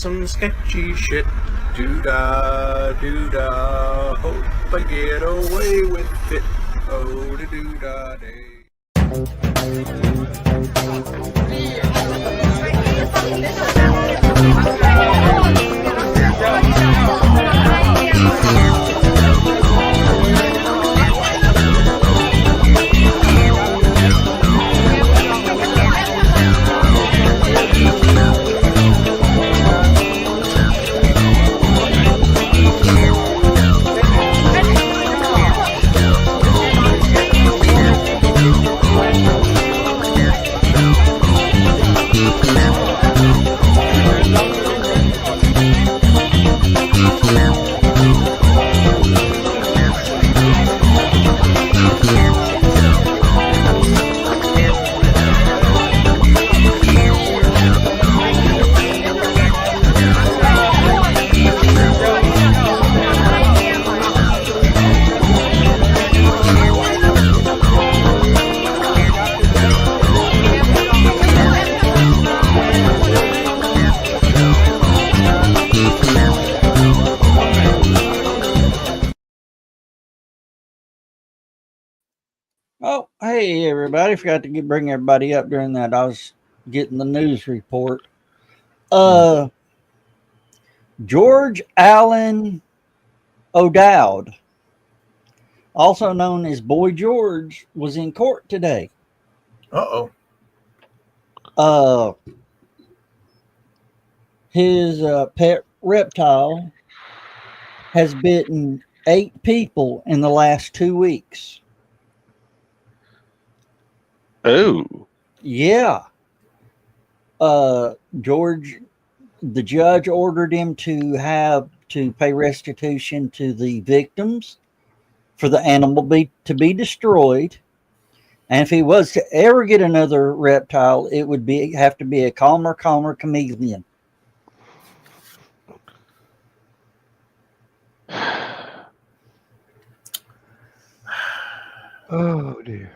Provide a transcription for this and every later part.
some sketchy shit. Doo-dah, doo-dah, hope I get away with it. Oh, doo-dah day. Oh, hey everybody! Forgot to bring everybody up during that. I was getting the news report. George Allen O'Dowd, also known as Boy George, was in court today. His pet reptile has bitten 8 people in the last 2 weeks. Oh. Yeah. George, the judge ordered him to pay restitution to the victims for the animal to be destroyed. And if he was to ever get another reptile, it would have to be a calmer chameleon. Oh dear.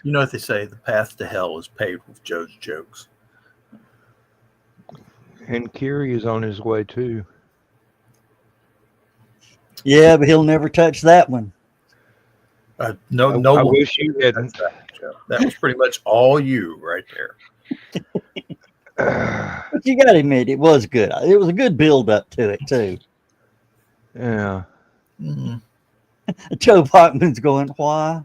You know what they say, the path to hell is paved with Joe's jokes. And Kerry is on his way too. Yeah, but he'll never touch that one. No I one wish you hadn't. That was pretty much all you right there. But you got to admit, it was good. It was a good build up to it too. Yeah. Mm-hmm. Joe Bachman's going, why?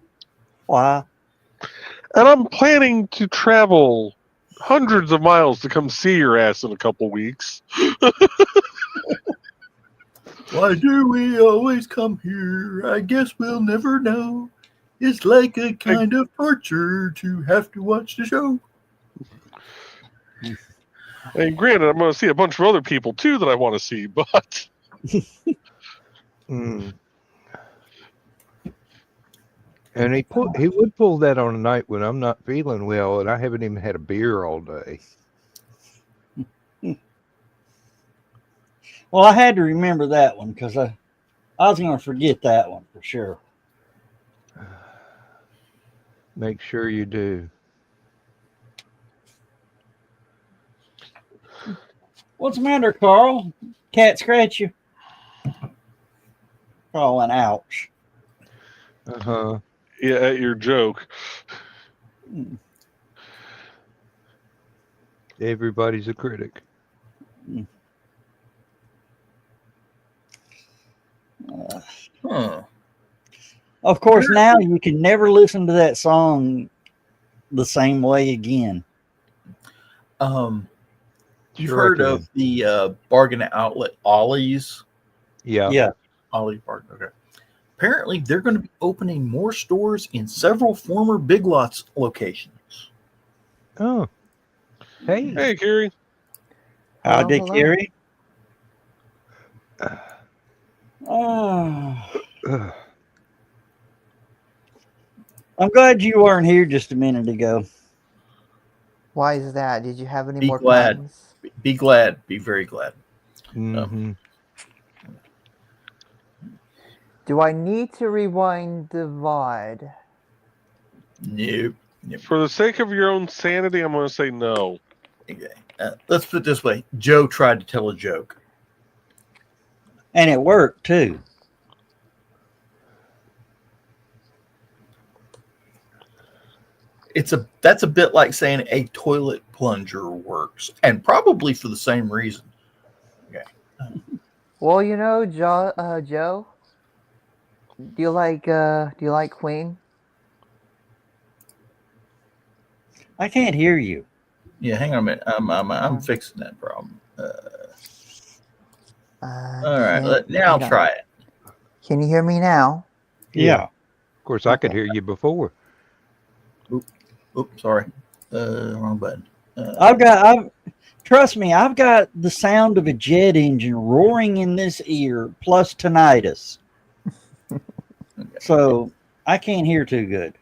And I'm planning to travel hundreds of miles to come see your ass in a couple weeks. Why do we always come here? I guess we'll never know. It's like a kind of torture to have to watch the show. And granted, I'm going to see a bunch of other people too that I want to see, but And he would pull that on a night when I'm not feeling well and I haven't even had a beer all day. Well, I had to remember that one because I was going to forget that one for sure. Make sure you do. What's the matter, Carl? Cat scratch you? Carl went, ouch. Uh-huh. yeah, at your joke. Everybody's a critic. Of course, now you can never listen to that song the same way again. You've heard of the bargain outlet Ollie's? Yeah. Ollie's Bargain. Okay. Apparently, they're going to be opening more stores in several former Big Lots locations. Oh. Hey, Kerry. Howdy, hello. Kerry. I'm glad you weren't here just a minute ago. Why is that? Did you have any Be more glad. plans? Be glad. Be very glad. Mm-hmm. Do I need to rewind the VOD? Nope. For the sake of your own sanity, I'm going to say no. Okay. Let's put it this way. Joe tried to tell a joke. And it worked too. That's a bit like saying a toilet plunger works, and probably for the same reason. Okay. Well, you know, Joe, do you like Queen? I can't hear you. Yeah, hang on a minute. I'm fixing that problem. All right, now hang on. try it. Can you hear me now? Yeah. Of course, I could hear you before. Oops, sorry. Wrong button. Trust me, I've got the sound of a jet engine roaring in this ear, plus tinnitus. So I can't hear too good.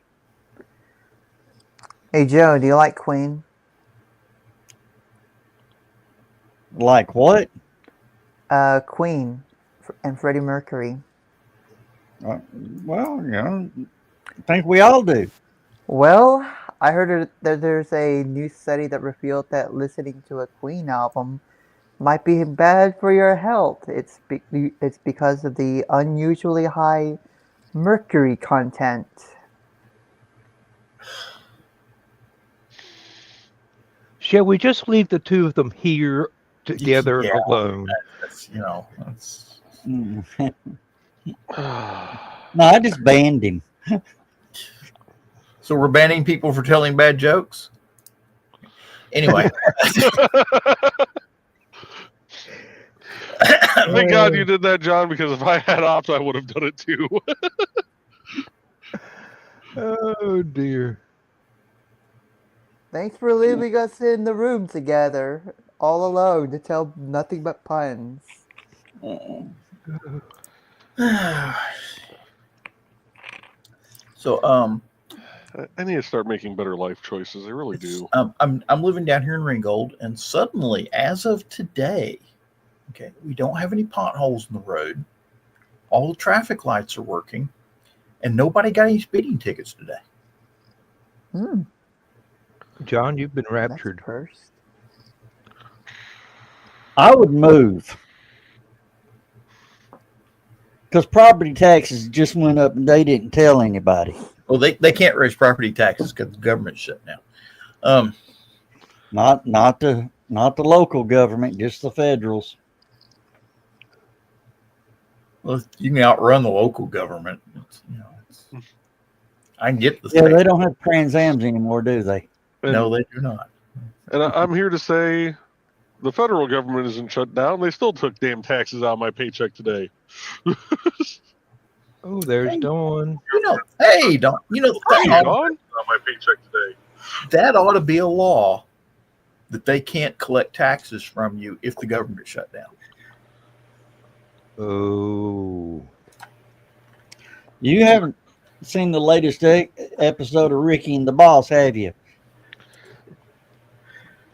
Hey, Joe, do you like Queen? Like what? Queen and Freddie Mercury. Well, I think we all do. Well, I heard that there's a new study that revealed that listening to a Queen album might be bad for your health. It's because of the unusually high mercury content. Shall we just leave the two of them here together Yeah. alone? That's. No, I just banned him. So we're banning people for telling bad jokes. Anyway. Thank God you did that, John, because if I had ops, I would have done it too. Oh, dear. Thanks for leaving us in the room together, all alone, to tell nothing but puns. So I need to start making better life choices. I really do. I'm living down here in Ringgold, and suddenly, as of today, okay, we don't have any potholes in the road. All the traffic lights are working, and nobody got any speeding tickets today. John, you've been That's raptured. first. I would move. Because property taxes just went up and they didn't tell anybody. Well, they can't raise property taxes because the government's shut down. Not the local government, just the federals. Well, you can outrun the local government. I can get the Yeah, state. they don't have Trans Ams anymore, do they? No, they do not. And I'm here to say the federal government isn't shut down. They still took damn taxes out of my paycheck today. Oh, there's Dawn. Hey, Don. Dawn? On my paycheck today. That ought to be a law that they can't collect taxes from you if the government shut down. Oh. You haven't seen the latest episode of Ricky and the Boss, have you?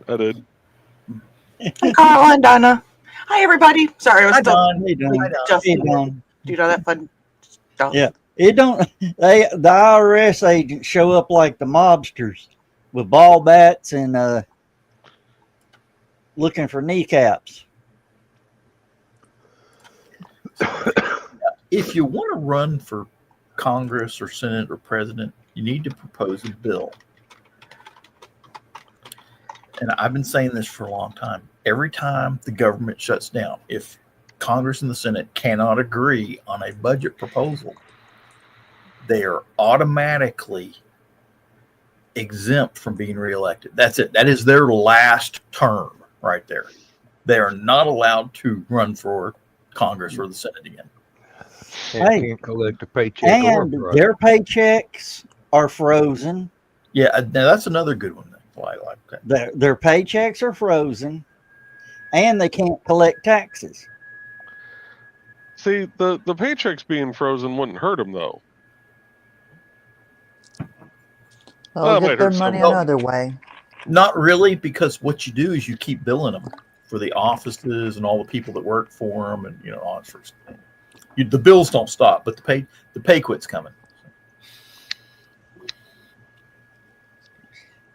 I did. Hi, Carl and Donna. Hi, everybody. Sorry, I was Hi, still Don. Hey, Don. just Hey, Don. do all that fun stuff. Yeah. It don't. The IRS agents show up like the mobsters with ball bats and looking for kneecaps. If you want to run for Congress or Senate or president, you need to propose a bill. And I've been saying this for a long time. Every time the government shuts down, if Congress and the Senate cannot agree on a budget proposal, they are automatically exempt from being reelected. That's it. That is their last term right there. They are not allowed to run for Congress or the Senate again. And Hey. can't collect a paycheck or a And price. their paychecks are frozen. Yeah, now that's another good one. Like that. Their paychecks are frozen, and they can't collect taxes. See, the paychecks being frozen wouldn't hurt them, though. They'll might get their hurt money some. another way. Not really, because what you do is you keep billing them for the offices and all the people that work for them, and all that sort of stuff. The bills don't stop, but the pay quit's coming.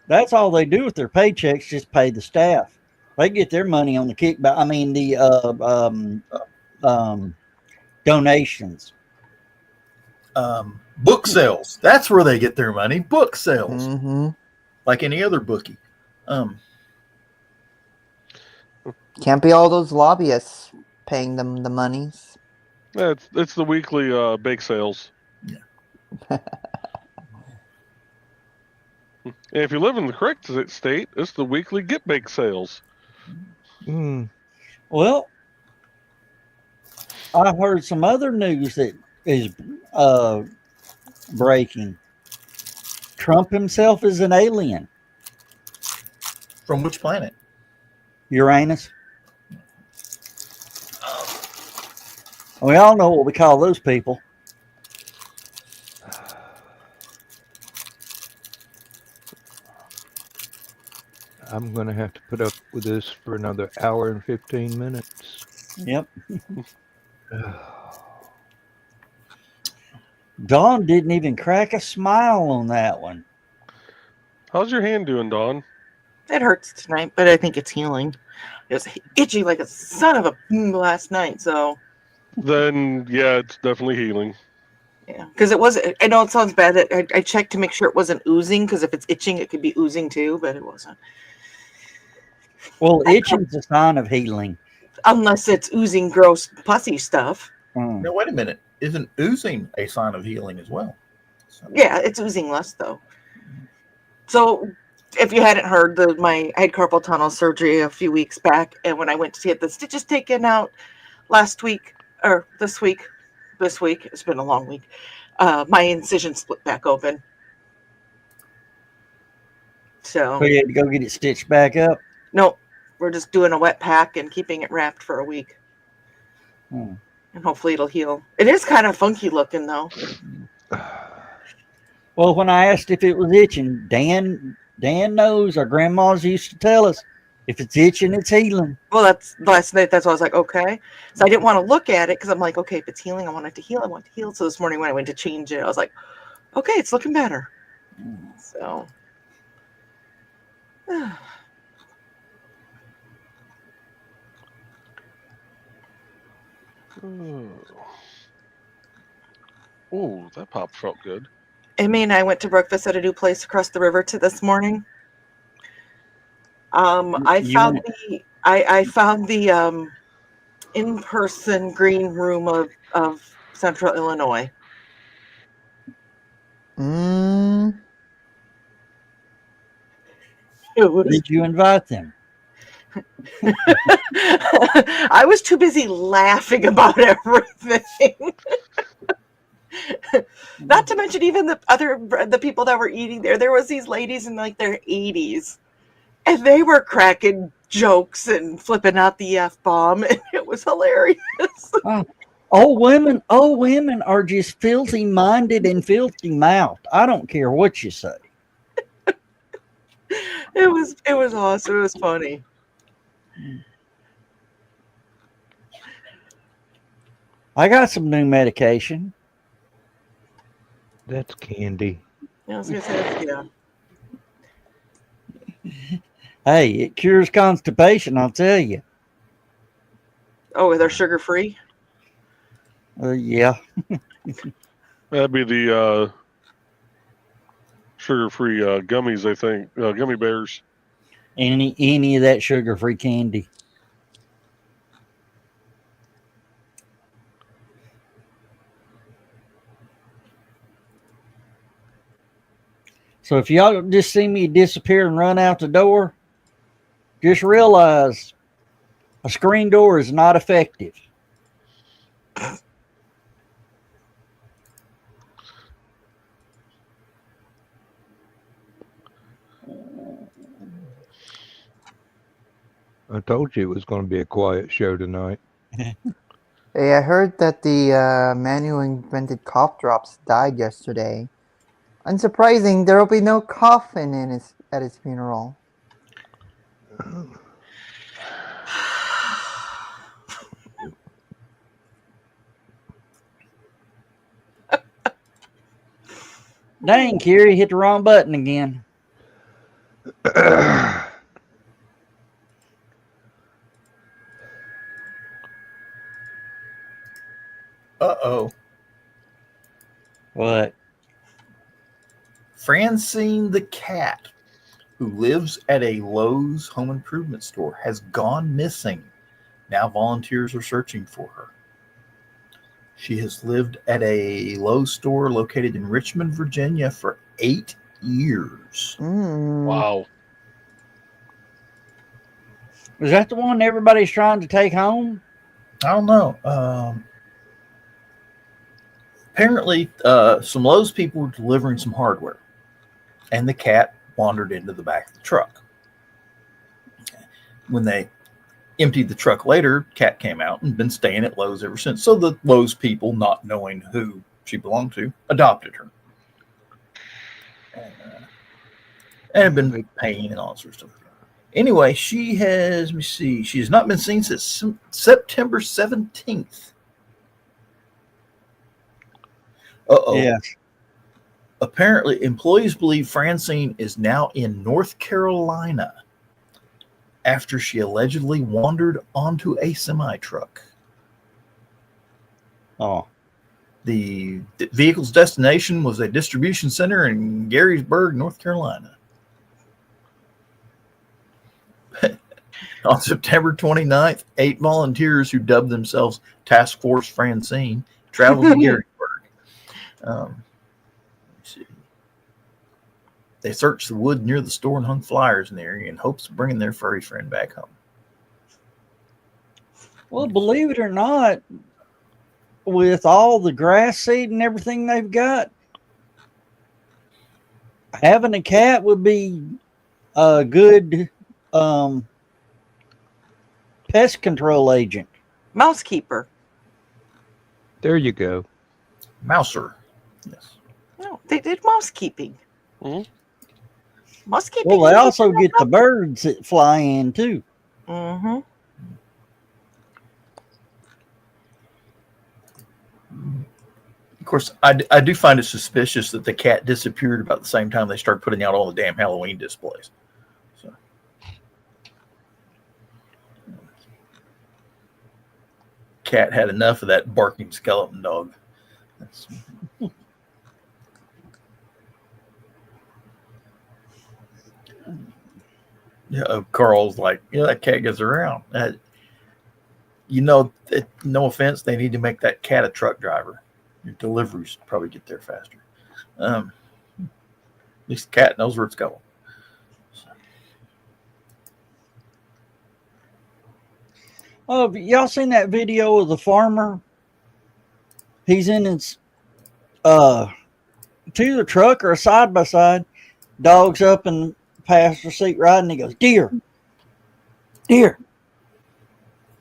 That's all they do with their paychecks, just pay the staff. They get their money on the kickback. I mean, the donations. Book sales. That's where they get their money. Book sales. Mm-hmm. Like any other bookie. Can't be all those lobbyists paying them the monies. Yeah, it's the weekly bake sales. Yeah. And if you live in the correct state, it's the weekly get bake sales. Mm. Well, I heard some other news that is breaking. Trump himself is an alien. From which planet? Uranus. We all know what we call those people. I'm going to have to put up with this for another hour and 15 minutes. Yep. Dawn didn't even crack a smile on that one. How's your hand doing, Dawn? It hurts tonight, but I think it's healing. It was itchy like a son of a last night, so Then, yeah, it's definitely healing. yeah. Because it was, I know it sounds bad that I checked to make sure it wasn't oozing, because if it's itching, it could be oozing too, but it wasn't. Well, itching's a sign of healing. Unless it's oozing gross pussy stuff. No, wait a minute. Isn't oozing a sign of healing as well? So, Yeah, it's oozing less though. So if you hadn't heard, I had carpal tunnel surgery a few weeks back, and when I went to get the stitches taken out last week or this week, it's been a long week. My incision split back open. So you had to go get it stitched back up? no, we're just doing a wet pack and keeping it wrapped for a week. And hopefully it'll heal. It is kind of funky looking though. Well, when I asked if it was itching, Dan knows. Our grandmas used to tell us, if it's itching, it's healing. Well, that's last night. That's why I was like, okay. So I didn't want to look at it because I'm like, okay, if it's healing, I want it to heal. I want it to heal. So this morning when I went to change it, I was like, okay, it's looking better. So. Oh, that pop felt good. Amy and I went to breakfast at a new place across the river this morning. I found the in-person green room of Central Illinois. Did you invite them? I was too busy laughing about everything. Not to mention even the people that were eating there. There was these ladies in like their 80s, and they were cracking jokes and flipping out the F-bomb, and it was hilarious. Old women are just filthy minded and filthy mouthed. I don't care what you say. It was awesome. It was funny. I got some new medication. That's candy. Yeah, I was gonna say, yeah. Hey, it cures constipation, I'll tell you. Oh, they're sugar free? Yeah. That'd be the sugar-free gummies, I think. Gummy bears. Any of that sugar-free candy. So if y'all just see me disappear and run out the door, just realize a screen door is not effective. I told you it was going to be a quiet show tonight. Hey, I heard that the man who invented cough drops died yesterday. Unsurprising, there will be no coffin at his funeral. Dang, Kerry, hit the wrong button again. Uh-oh. What? Francine the cat, who lives at a Lowe's home improvement store, has gone missing. Now volunteers are searching for her. She has lived at a Lowe's store located in Richmond, Virginia for 8 years. Wow. Is that the one everybody's trying to take home? I don't know. Apparently, some Lowe's people were delivering some hardware, and the cat wandered into the back of the truck. When they emptied the truck later, cat came out and been staying at Lowe's ever since. So the Lowe's people, not knowing who she belonged to, adopted her. And have been paying and all sorts of stuff. Anyway, she has, let me see, she has not been seen since September 17th. Uh-oh. Yeah. Apparently, employees believe Francine is now in North Carolina after she allegedly wandered onto a semi-truck. Oh. The vehicle's destination was a distribution center in Garysburg, North Carolina. On September 29th, 8 volunteers who dubbed themselves Task Force Francine traveled to Garysburg. Let's see. They searched the wood near the store and hung flyers in the area in hopes of bringing their furry friend back home. Well, believe it or not, with all the grass seed and everything they've got, having a cat would be a good pest control agent. Mousekeeper. There you go. Mouser. Yes. No, they did mousekeeping. Mhm. Mousekeeping. Well, they also get the birds that fly in too. Mm-hmm. Of course, I do find it suspicious that the cat disappeared about the same time they started putting out all the damn Halloween displays. So. Cat had enough of that barking skeleton dog. Carl's like, that cat gets around. No offense, they need to make that cat a truck driver. Your deliveries probably get there faster. At least the cat knows where it's going. Oh, have y'all seen that video of the farmer? He's in his to the truck or a side by side, dog's up in the passenger seat riding. He goes, deer,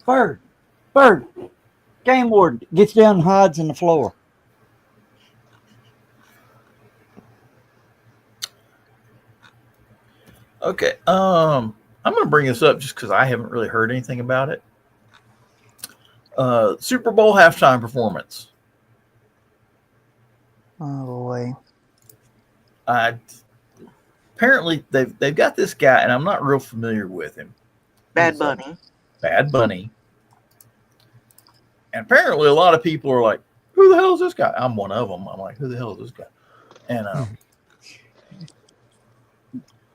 bird, game warden. Gets down and hides in the floor. Okay, I'm going to bring this up just because I haven't really heard anything about it. Super Bowl halftime performance. Oh boy. Apparently they've got this guy, and I'm not real familiar with him. Bad Bunny. Bad Bunny. And apparently a lot of people are like, who the hell is this guy? I'm one of them. I'm like, who the hell is this guy? And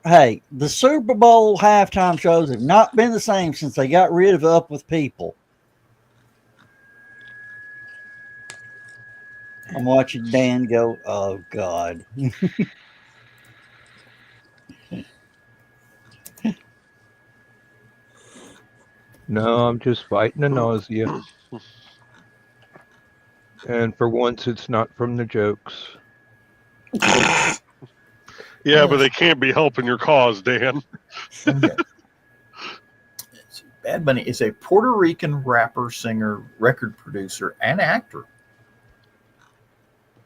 Hey, the Super Bowl halftime shows have not been the same since they got rid of Up With People. I'm watching Dan go, oh, God. No, I'm just fighting the nausea. And for once, it's not from the jokes. Yeah, but they can't be helping your cause, Dan. okay. Bad Bunny is a Puerto Rican rapper, singer, record producer, and actor.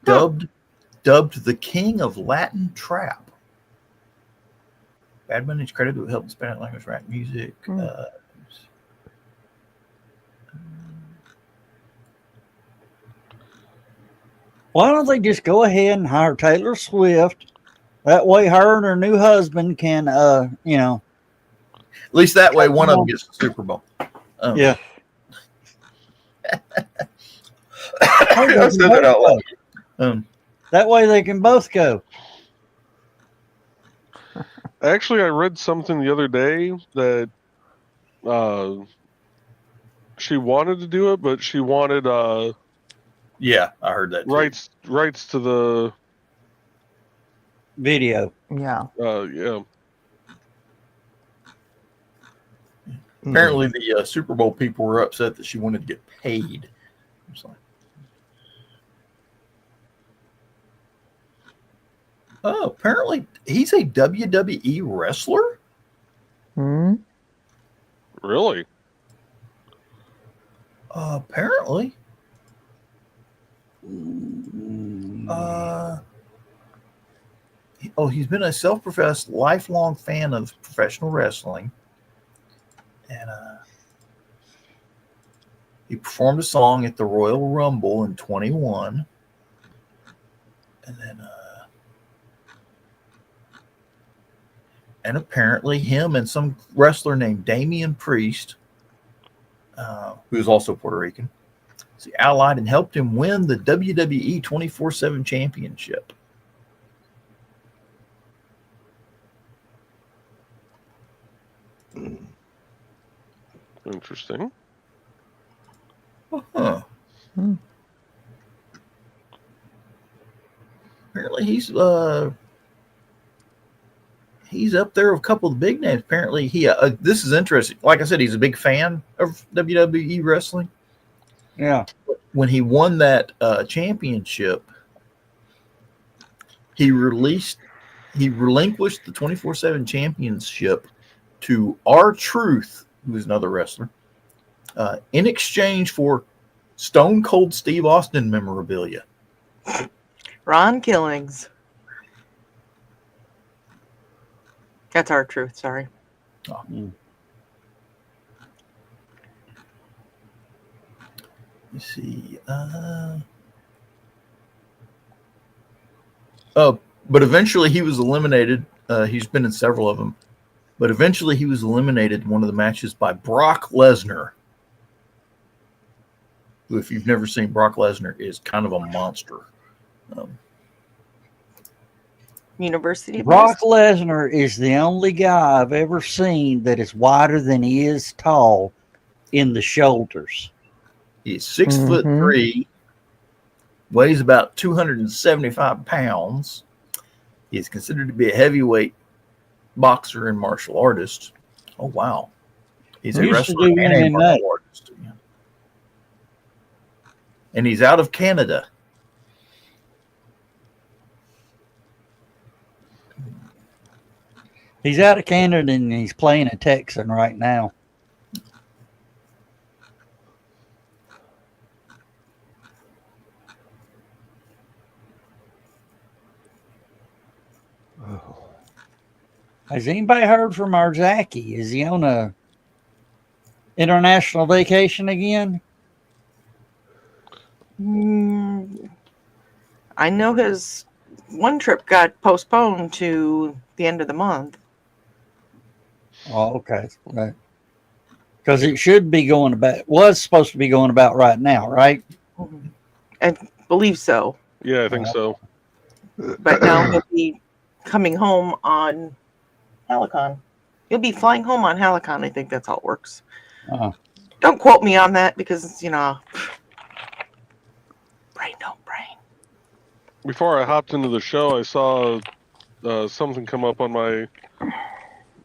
Dubbed the king of Latin trap. Bad Bunny is credited with helping Spanish language rap music. Why don't they just go ahead and hire Taylor Swift? That way, her and her new husband can, you know. At least that way, one of them gets the Super Bowl. Yeah. I said that out loud. That way, they can both go. Actually, I read something the other day that she wanted to do it, but she wanted Yeah, I heard that too. rights to the Video. Yeah. yeah. Apparently, the Super Bowl people were upset that she wanted to get paid. Like, oh, apparently he's a WWE wrestler. Hmm. Really? Apparently. He's been a self-professed lifelong fan of professional wrestling. And he performed a song at the Royal Rumble in 21. And then and apparently him and some wrestler named Damian Priest, who is also Puerto Rican, he allied and helped him win the WWE 24/7 championship. Interesting. Huh. Apparently he's up there with a couple of the big names. Apparently this is interesting. Like I said, he's a big fan of WWE wrestling. Yeah. When he won that championship, he relinquished the 24/7 championship to R-Truth, who is another wrestler, in exchange for Stone Cold Steve Austin memorabilia. Ron Killings. That's our truth. Sorry. Oh. Let's see. But eventually he was eliminated. He's been in several of them. But eventually he was eliminated in one of the matches by Brock Lesnar, who, if you've never seen Brock Lesnar, is kind of a monster. University of Brock Lesnar is the only guy I've ever seen that is wider than he is tall in the shoulders. He's 6'3", weighs about 275 pounds. He is considered to be a heavyweight boxer and martial artist. Oh, wow. He's a wrestler and a martial artist. Yeah. And he's out of Canada. He's out of Canada and he's playing a Texan right now. Oh. Has anybody heard from Arzaki? Is he on a international vacation again? I know his one trip got postponed to the end of the month. Oh, okay. Right. Because it should be going about, was supposed to be going about right now, right? I believe so. Yeah, I think so. But now he'll be coming home on Helicon. He'll be flying home on Helicon. I think that's how it works. Don't quote me on that because, brain don't brain. Before I hopped into the show, I saw something come up on my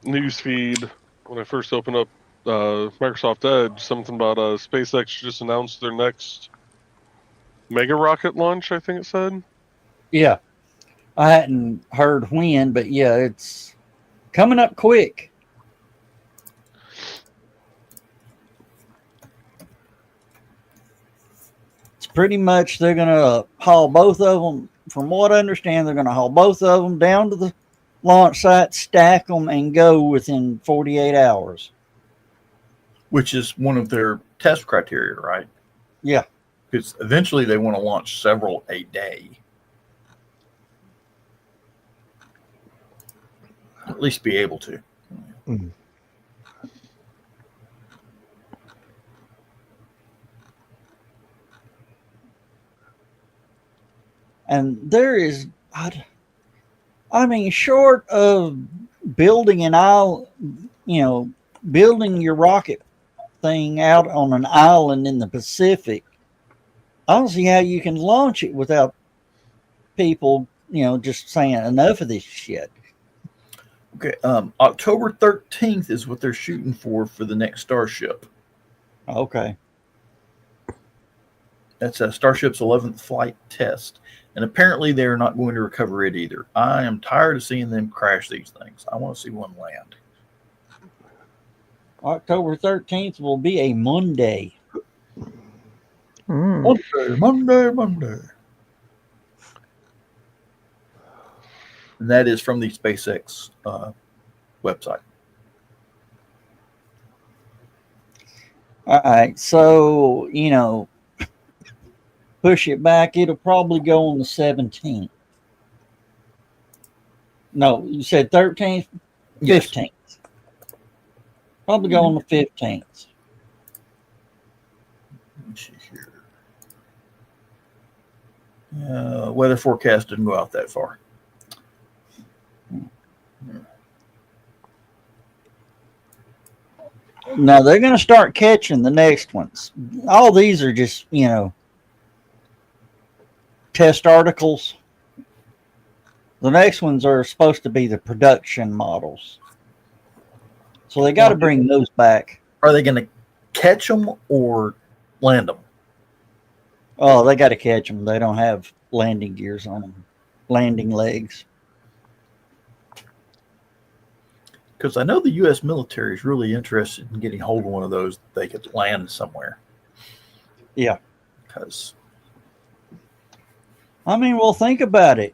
news feed when I first opened up Microsoft Edge. Something about SpaceX just announced their next mega rocket launch, I think it said. Yeah. I hadn't heard when, but yeah, it's coming up quick. It's pretty much they're going to haul both of them. From what I understand, they're going to haul both of them down to the launch site, stack them, and go within 48 hours. Which is one of their test criteria, right? Yeah. Because eventually they want to launch several a day. At least be able to. Mm. And there is, I mean, short of building an island, building your rocket thing out on an island in the Pacific, I don't see how you can launch it without people, just saying enough of this shit. Okay, October 13th is what they're shooting for the next Starship. Okay. That's Starship's 11th flight test. And apparently they're not going to recover it either. I am tired of seeing them crash these things. I want to see one land. October 13th will be a Monday. Monday. And that is from the SpaceX website. All right. So, push it back. It'll probably go on the 17th. No, you said 13th? 15th. Yes. Probably go on the 15th. Let me see here. Weather forecast didn't go out that far. Now they're going to start catching the next ones. All these are just, test articles. The next ones are supposed to be the production models. So they got to bring those back. Are they going to catch them or land them? Oh, they got to catch them. They don't have landing gears on them, landing legs. Because I know the U.S. military is really interested in getting hold of one of those that they could land somewhere. Yeah. Because, well, think about it.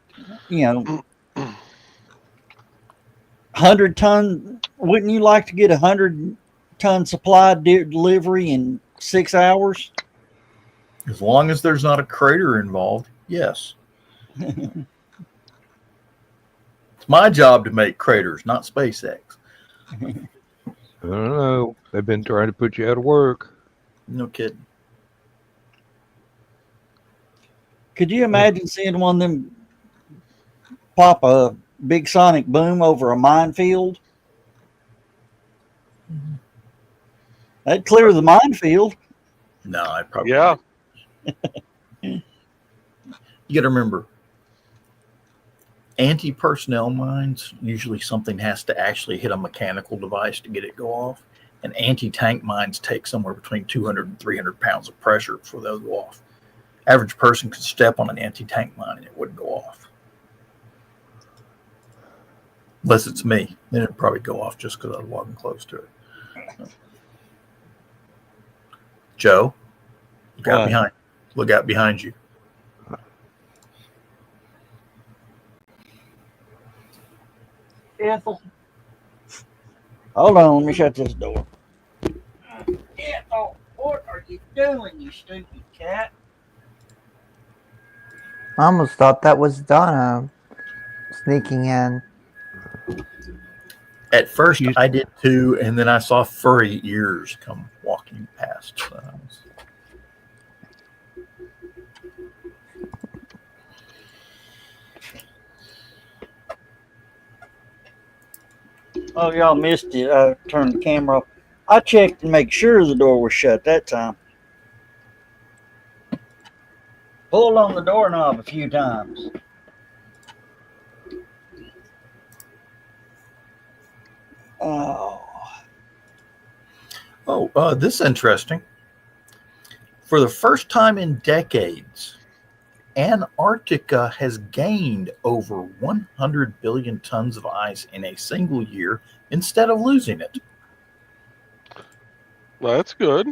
100-ton. Wouldn't you like to get 100-ton supply delivery in 6 hours? As long as there's not a crater involved, yes. It's my job to make craters, not SpaceX. I don't know. They've been trying to put you out of work. No kidding. Could you imagine seeing one of them pop a big sonic boom over a minefield? That'd clear the minefield. No, I probably. Yeah. You got to remember, anti-personnel mines, usually something has to actually hit a mechanical device to get it go off. And anti-tank mines take somewhere between 200 and 300 pounds of pressure before they'll go off. Average person could step on an anti-tank mine and it wouldn't go off. Unless it's me. Then it'd probably go off just because I was walking close to it. Joe, look out behind you. Ethel. Hold on, let me shut this door. Ethel, what are you doing, you stupid cat? I almost thought that was Donna sneaking in. At first, I did too, and then I saw furry ears come walking past. Oh, y'all missed it. I turned the camera off. I checked to make sure the door was shut that time. Pulled on the doorknob a few times. This is interesting. For the first time in decades, Antarctica has gained over 100 billion tons of ice in a single year instead of losing it. Well, that's good.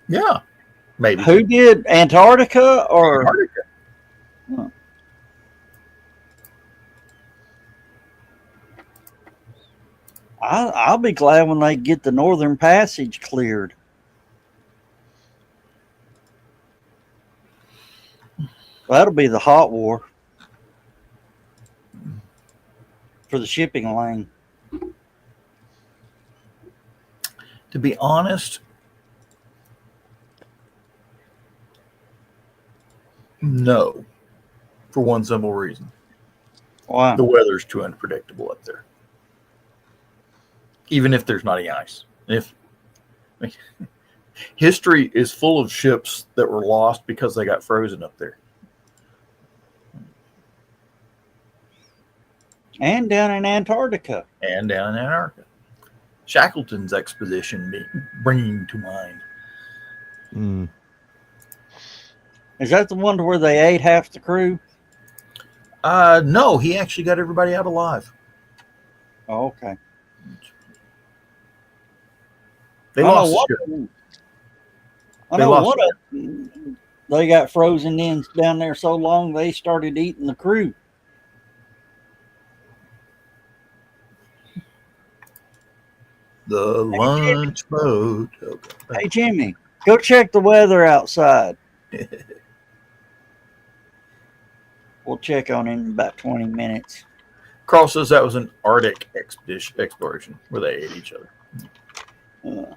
Yeah, maybe. Who did? Antarctica or? Antarctica. Huh. I'll be glad when they get the Northern Passage cleared. That'll be the hot war for the shipping lane. To be honest, no, for one simple reason. Wow. The weather's too unpredictable up there. Even if there's not any ice. History is full of ships that were lost because they got frozen up there. And down in Antarctica. And down in Antarctica. Shackleton's expedition bringing to mind. Mm. Is that the one where they ate half the crew? No, he actually got everybody out alive. Oh, okay. They I know lost one the of ship. them- They lost one of them, they got frozen in down there so long they started eating the crew. The lunch boat. Okay. Hey, Jimmy, go check the weather outside. We'll check on it in about 20 minutes. Carl says that was an Arctic exploration where they ate each other. Uh,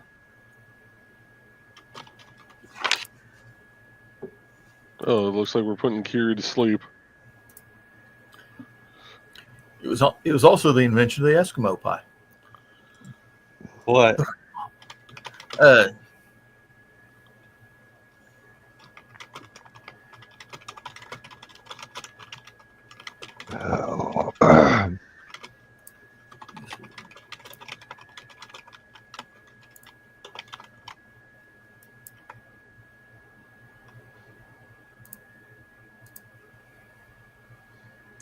Oh, it looks like we're putting Kiri to sleep. It was also the invention of the Eskimo pie. what? Uh, Oh.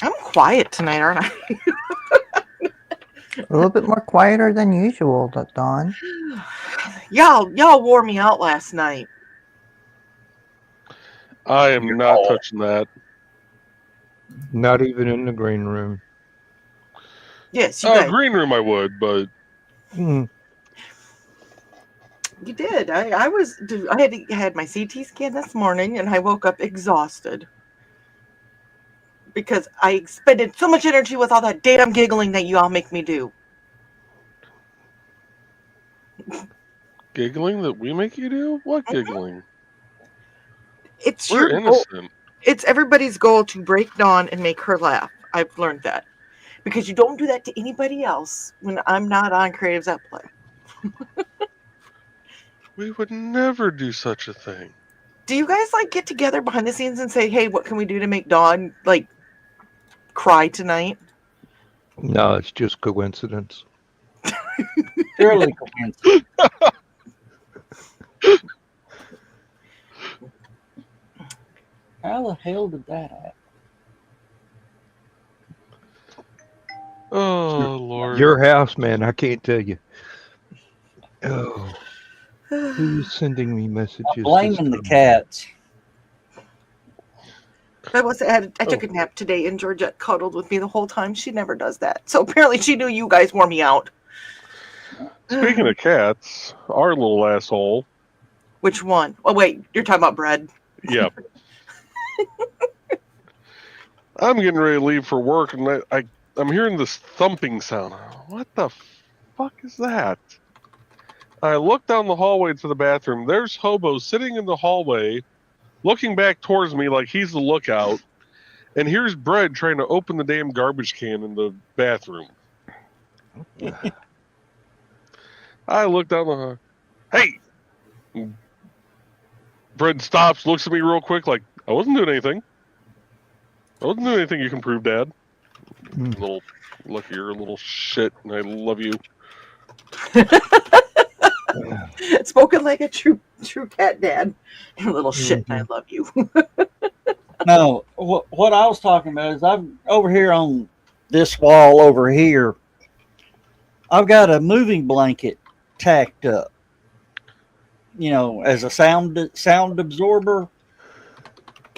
I'm quiet tonight, aren't I? A little bit more quieter than usual, Dawn. Y'all wore me out last night. I am You're not all- touching that. Not even in the green room. Yes, you guys. Green room I would, but Mm. You did. I had my CT scan this morning, and I woke up exhausted because I expended so much energy with all that damn giggling that you all make me do. giggling that we make you do? What giggling? It's We're your goal. innocent. It's everybody's goal to break Dawn and make her laugh. I've learned that because you don't do that to anybody else when I'm not on Creatives at Play. We would never do such a thing. Do you guys get together behind the scenes and say, "Hey, what can we do to make Dawn cry tonight?" No, it's just coincidence. Purely coincidence. How the hell did that happen? Oh, Lord. Your house, man. I can't tell you. Oh, who's sending me messages? I'm blaming the cats. I took a nap today, and Georgette cuddled with me the whole time. She never does that. So apparently she knew you guys wore me out. Speaking of cats, our little asshole. Which one? Oh, wait. You're talking about Bread. Yep. I'm getting ready to leave for work, and I'm hearing this thumping sound. What the fuck is that? I look down the hallway to the bathroom. There's Hobo sitting in the hallway, looking back towards me like he's the lookout. And here's Bread trying to open the damn garbage can in the bathroom. I look down the hey! Bread stops, looks at me real quick like, I wasn't doing anything. I wasn't doing anything you can prove, Dad. Little, look, you're a little shit, and I love you. Spoken like a true cat dad. You're a little shit, and I love you. No, what I was talking about is I'm over here on this wall over here. I've got a moving blanket tacked up, as a sound absorber.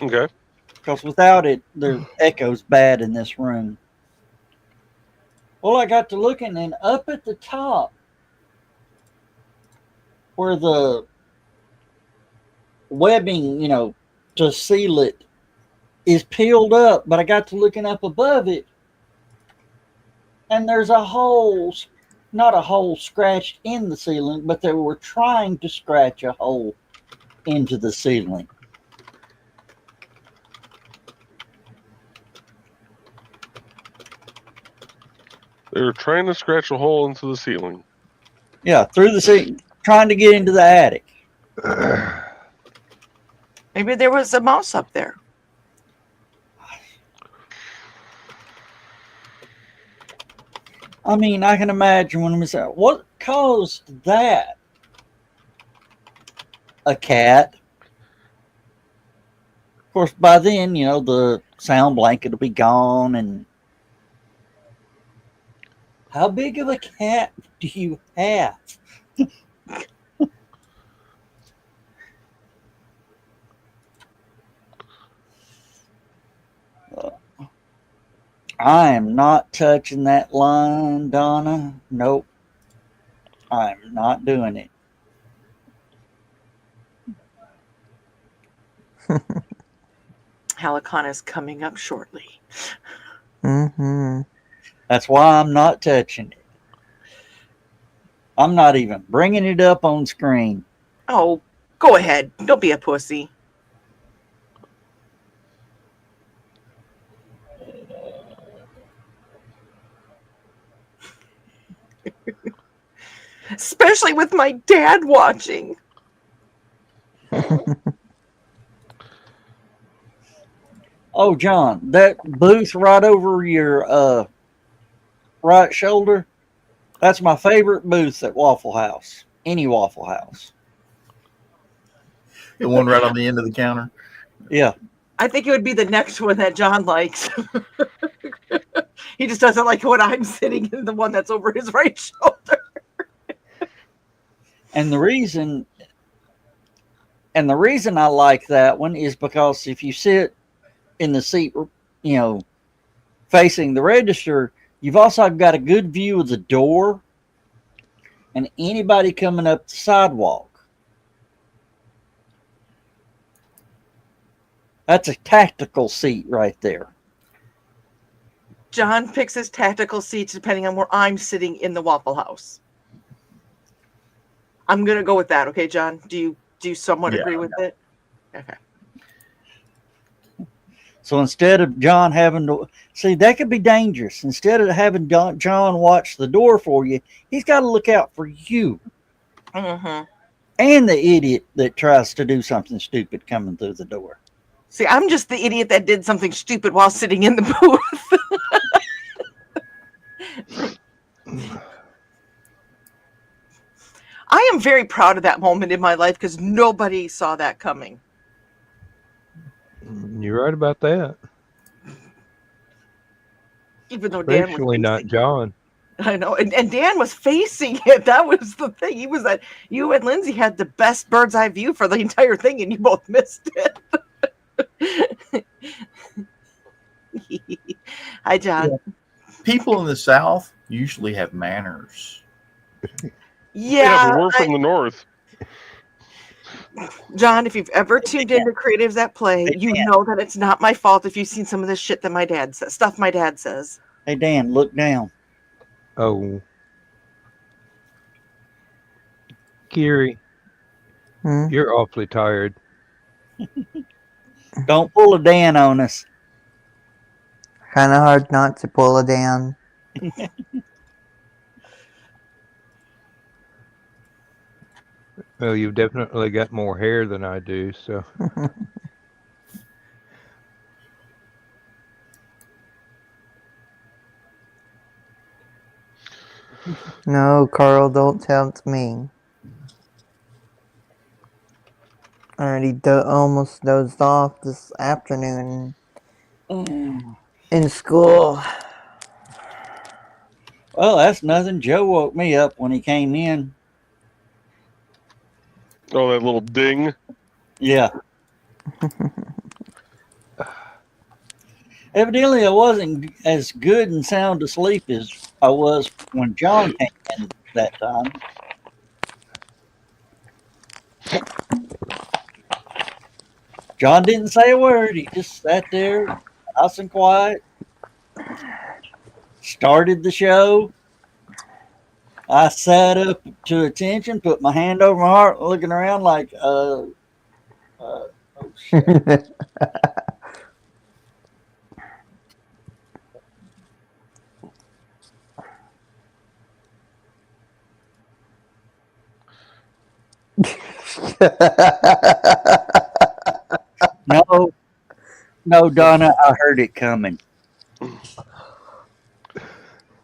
Okay. Because without it, the echo's bad in this room. Well, I got to looking, and up at the top, where the webbing, to seal it is peeled up, but I got to looking up above it, and there's a hole, not a hole scratched in the ceiling, but they were trying to scratch a hole into the ceiling. They were trying to scratch a hole into the ceiling. Yeah, through the ceiling, trying to get into the attic. Maybe there was a mouse up there. I mean, I can imagine when we say, what caused that? A cat. Of course, by then, you know, the sound blanket will be gone. And how big of a cat do you have? I am not touching that line, Donna. Nope. I'm not doing it. Helicon is coming up shortly. Mm-hmm. That's why I'm not touching it. I'm not even bringing it up on screen. Oh, go ahead. Don't be a pussy. Especially with my dad watching. Oh, John, that booth right over your right shoulder, that's my favorite booth at Waffle House. Any Waffle House. The one right on the end of the counter. Yeah. I think it would be the next one that John likes. He just doesn't like when I'm sitting in the one that's over his right shoulder. And the reason I like that one is because if you sit in the seat, you know, facing the register, you've also got a good view of the door and anybody coming up the sidewalk. That's a tactical seat right there. John picks his tactical seats depending on where I'm sitting in the Waffle House. I'm gonna go with that, okay, John? Do you somewhat agree with it? Okay. So instead of John having to see, that could be dangerous. Instead of having John watch the door for you, he's got to look out for you Mm-hmm. and the idiot that tries to do something stupid coming through the door. See, I'm just the idiot that did something stupid while sitting in the booth. I am very proud of that moment in my life because nobody saw that coming. You're right about that. Even though Dan was Especially not facing John. it. I know. And Dan was facing it. That was the thing. He was that you and Lindsay had the best bird's eye view for the entire thing and you both missed it. Hi, John. Yeah. People in the South usually have manners. Yeah, but we're from the north. John, if you've ever tuned into Creatives at Play, you know that it's not my fault if you've seen some of the shit that my dad says, stuff my dad says. Hey, Dan, look down. Oh. Kiri, you're awfully tired. Don't pull a Dan on us. Kind of hard not to pull it down. Well, you've definitely got more hair than I do, so. No, Carl, don't tempt me. I already almost dozed off this afternoon in school. Well, that's nothing. Joe woke me up when he came in. Oh, that little ding. Yeah. Evidently, I wasn't as good and sound asleep as I was when John came in that time. John didn't say a word. He just sat there, nice and quiet. Started the show. I sat up to attention, put my hand over my heart, looking around like, oh shit. No, Donna, I heard it coming.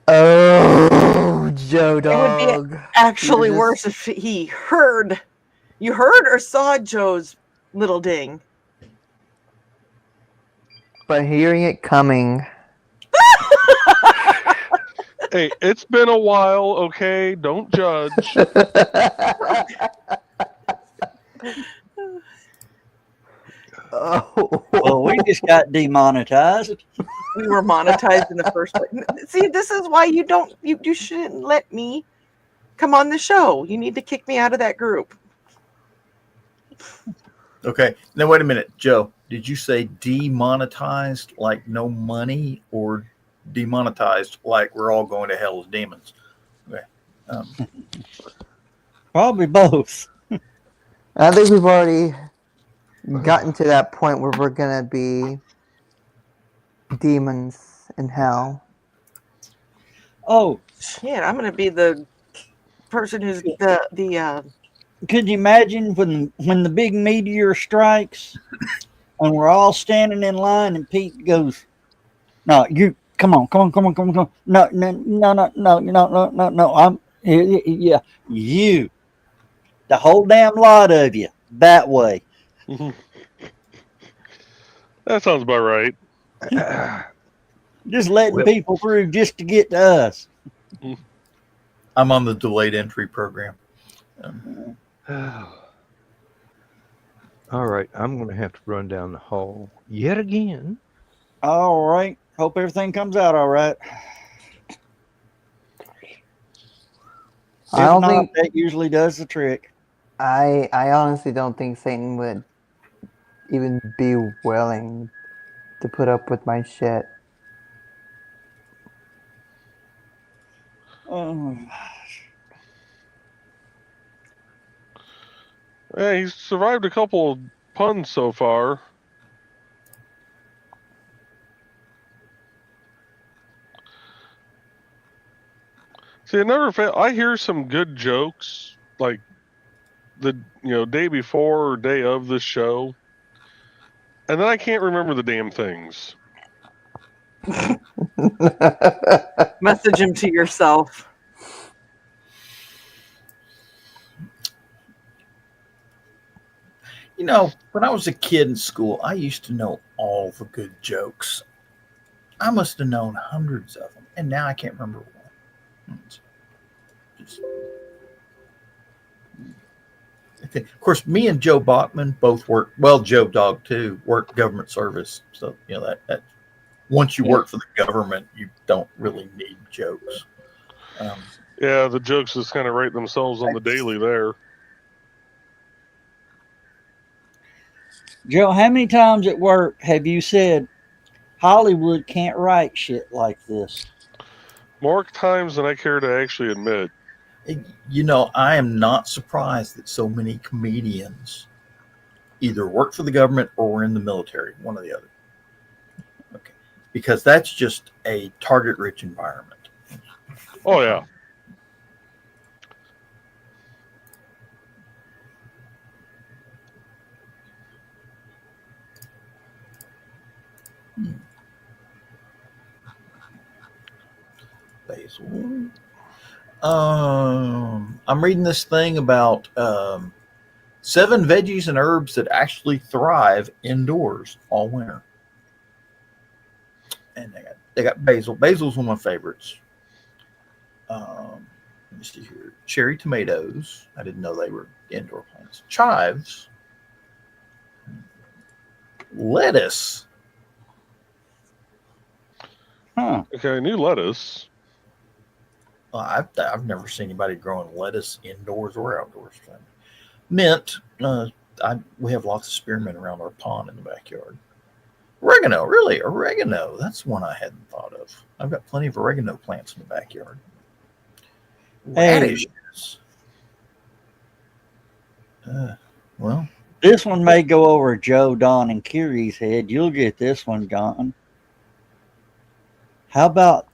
Oh, Joe It would be Dog. actually You worse if he heard. You heard or saw Joe's little ding? But hearing it coming. Hey, it's been a while, okay? Don't judge. Oh. Well, we just got demonetized. We were monetized in the first place. See, this is why you shouldn't let me come on the show. You need to kick me out of that group. Okay. Now, wait a minute, Joe. Did you say demonetized like no money, or demonetized like we're all going to hell as demons? Okay. Probably both. I think we've already gotten to that point where we're going to be demons in hell. Oh, Shit, I'm gonna be the person who's the could you imagine when the big meteor strikes and we're all standing in line and Pete goes, "No, you come on. No. Yeah, you, the whole damn lot of you, that way." That sounds about right. Just letting Well- people through just to get to us. I'm on the delayed entry program. All right, I'm going to have to run down the hall yet again. All right. Hope everything comes out all right. I don't If not, think that usually does the trick. I honestly don't think Satan would even be willing to put up with my shit. Yeah, he's survived a couple of puns so far. See, it never fail. I hear some good jokes, like the day before or day of the show, and then I can't remember the damn things. message him to yourself. You know, when I was a kid in school, I used to know all the good jokes. I must have known hundreds of them, and now I can't remember one. Of course, me and Joe Bachman both work. Well, Joe Dog too worked government service, so that once you work for the government, you don't really need jokes. Yeah, the jokes just kind of write themselves on the daily there. Joe, how many times at work have you said Hollywood can't write shit like this? More times than I care to actually admit. I am not surprised that so many comedians either work for the government or were in the military, one or the other. Okay, because that's just a target-rich environment. Oh yeah. Basil. I'm reading this thing about 7 veggies and herbs that actually thrive indoors all winter. And they got basil. Basil's one of my favorites. Let me see here. Cherry tomatoes. I didn't know they were indoor plants. Chives. Lettuce. Huh. Okay, I knew lettuce. I've never seen anybody growing lettuce indoors or outdoors. Mint. We have lots of spearmint around our pond in the backyard. Oregano, really? Oregano. That's one I hadn't thought of. I've got plenty of oregano plants in the backyard. Hey. Radishes. Well, This one may go over Joe, Don, and Kiri's head. You'll get this one, Don. How about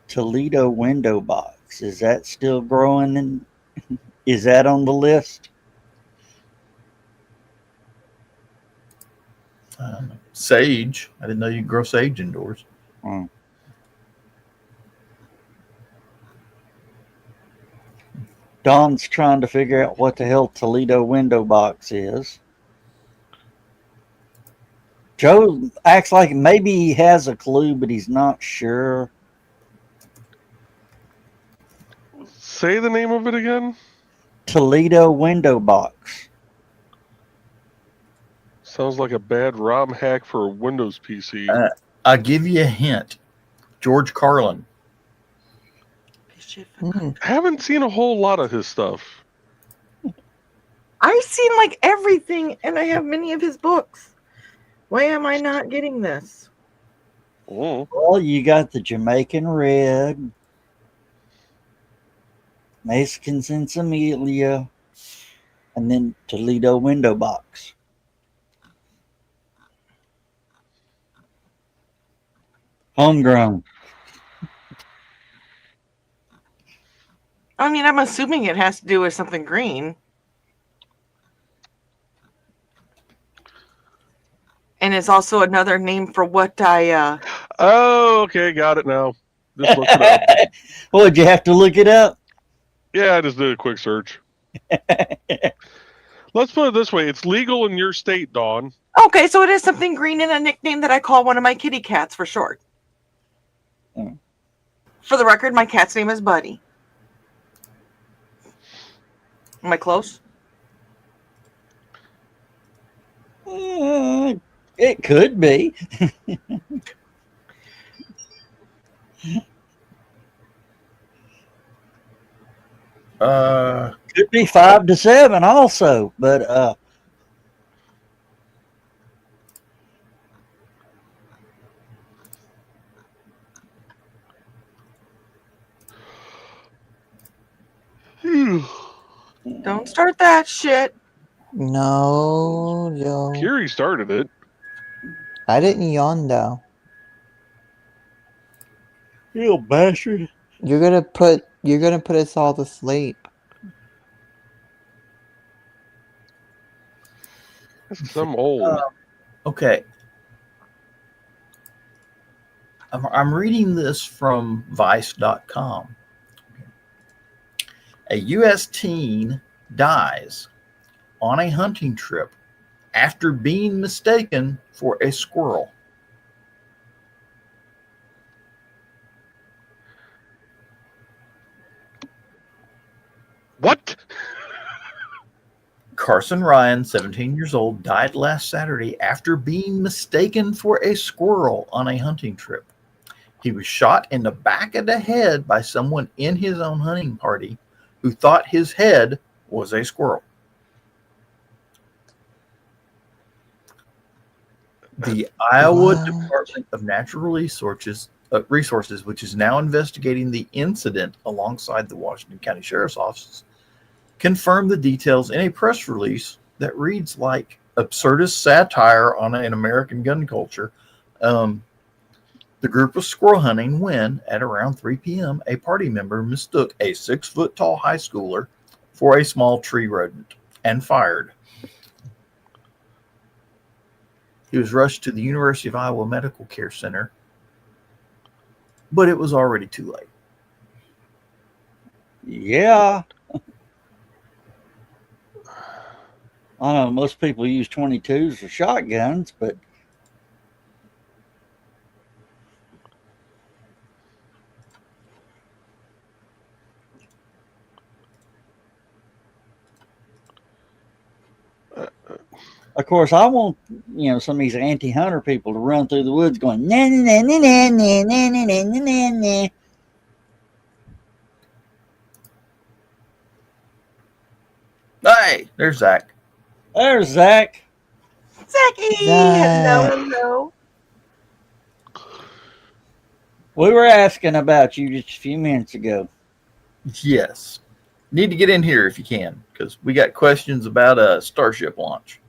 Toledo window box? Is that still growing? And is that on the list? sage. I didn't know you could grow sage indoors. Hmm. Don's trying to figure out what the hell Toledo window box is. Joe acts like maybe he has a clue, but he's not sure. Say the name of it again. Toledo window box. Sounds like a bad ROM hack for a Windows PC. I'll give you a hint. George Carlin. Hmm. I haven't seen a whole lot of his stuff. I've seen like everything, and I have many of his books. Why am I not getting this? Oh. Well, you got the Jamaican Red, Mexican Sinsemilla, and then Toledo window box. Homegrown. I mean, I'm assuming it has to do with something green. And it's also another name for what I Oh, okay, got it now. Just looked it up. Well, did you have to look it up? Yeah, I just did a quick search. Let's put it this way: it's legal in your state, Dawn. Okay, so it is something green and a nickname that I call one of my kitty cats for short. Hmm. For the record, my cat's name is Buddy. Am I close? It could be. Could be 5 to 7 also, but Don't start that shit. No, Joe. Curie started it. I didn't yawn though. you little bastard. You're gonna put us all to sleep. That's 'cause I'm old. Okay. I'm reading this from Vice.com. A U.S. teen dies on a hunting trip after being mistaken for a squirrel. What? Carson Ryan, 17 years old, died last Saturday after being mistaken for a squirrel on a hunting trip. He was shot in the back of the head by someone in his own hunting party who thought his head was a squirrel. The Iowa What? Department of Natural Resources, which is now investigating the incident alongside the Washington County Sheriff's Office, confirmed the details in a press release that reads like absurdist satire on an American gun culture. The group was squirrel hunting when, at around 3 p.m., a party member mistook a 6-foot-tall high schooler for a small tree rodent and fired. He was rushed to the University of Iowa Medical Care Center, but it was already too late. Yeah. I know most people use 22s or shotguns, but of course, I want some of these anti-hunter people to run through the woods going nah nah nah nah nah nah nah nah nah nah. Hey, there's Zach. There's Zach. Zachy! Zach. Hello. We were asking about you just a few minutes ago. Yes. Need to get in here if you can, because we got questions about a Starship launch.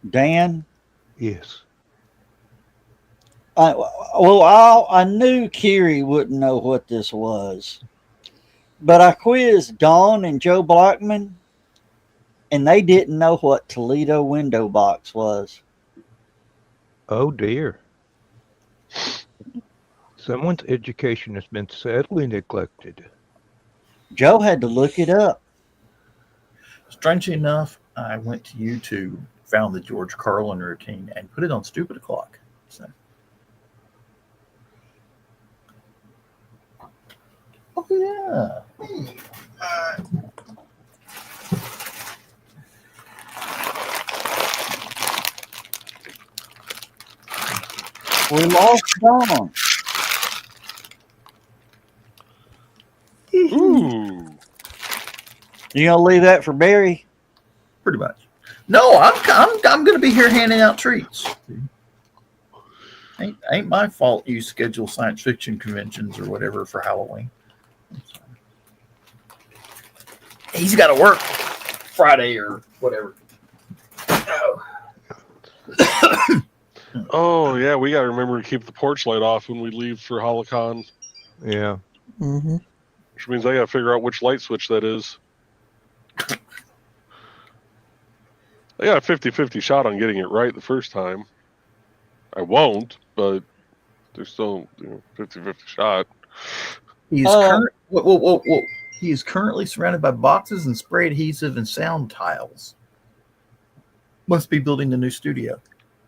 Dan? Yes. I knew Kiri wouldn't know what this was, but I quizzed Dawn and Joe Blackman, and they didn't know what Toledo window box was. Oh dear. Someone's education has been sadly neglected. Joe had to look it up. Strangely enough, I went to YouTube, found the George Carlin routine, and put it on Stupid O'Clock. So. Oh, yeah. We lost Dawn. Ooh. You gonna leave that for Barry? Pretty much. No, I'm going to be here handing out treats. Ain't my fault you schedule science fiction conventions or whatever for Halloween. He's got to work Friday or whatever. Oh yeah, we gotta remember to keep the porch light off when we leave for Holocon, Yeah. Mm-hmm. which means I gotta figure out which light switch that is. I got a 50-50 shot on getting it right the first time. I won't, but there's still 50-50 shot. He's whoa. He is currently surrounded by boxes and spray adhesive and sound tiles. Must be building a new studio.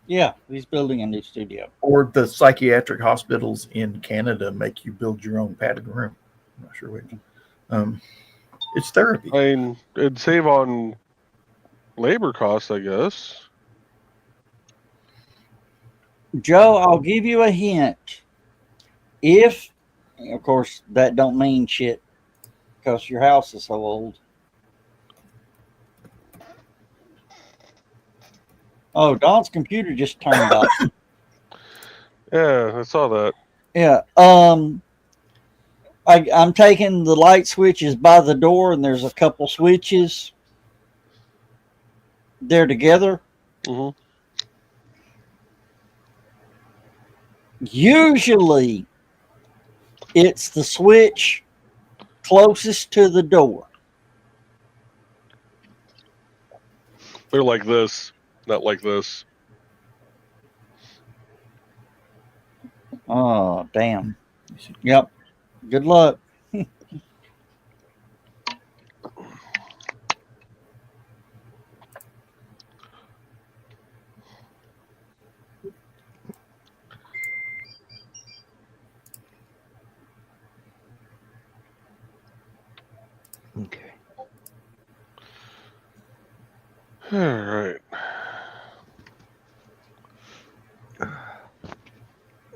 Yeah, he's building a new studio. Or the psychiatric hospitals in Canada make you build your own padded room. I'm not sure which. It's therapy. I mean, it'd save on labor costs, I guess. Joe, I'll give you a hint. If, of course, that don't mean shit because your house is so old. Oh, Don's computer just turned off. Yeah, I saw that. Yeah. I'm taking the light switches by the door, and there's a couple switches. They're together. Mm-hmm. Usually, it's the switch closest to the door. They're like this, not like this. Oh, damn. Yep. Good luck. Okay. All right.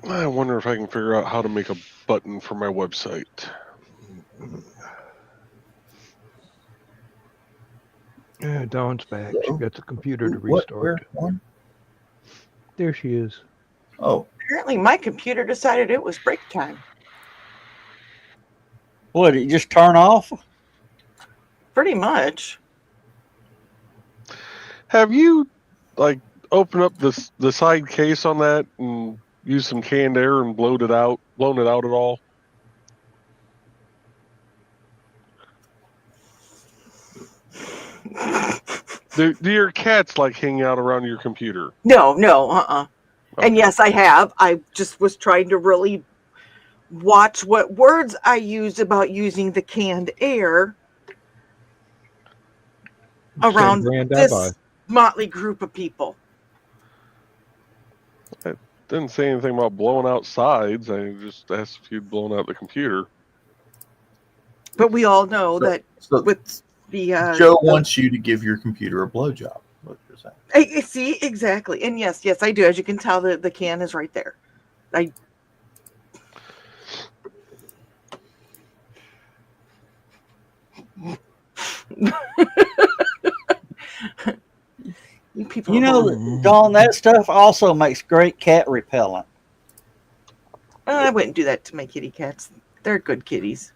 I wonder if I can figure out how to make a button for my website. Yeah, Dawn's back. She got the computer to What? restart. Where? One? There she is. Oh, Apparently, my computer decided it was break time. What, did it just turn off? Pretty much. Have you opened up the side case on that and used some canned air and blown it out at all? Do your cats hang out around your computer? No, And yes, I have. I just was trying to really watch what words I used about using the canned air around brand I buy. this motley group of people. I didn't say anything about blowing out sides. I just asked if you'd blown out the computer. But we all know that so with the Joe wants you to give your computer a blowjob. What you're saying? I see, exactly. And yes, I do. As you can tell, the can is right there. You people. You know, Dawn, that stuff also makes great cat repellent. I wouldn't do that to my kitty cats. They're good kitties.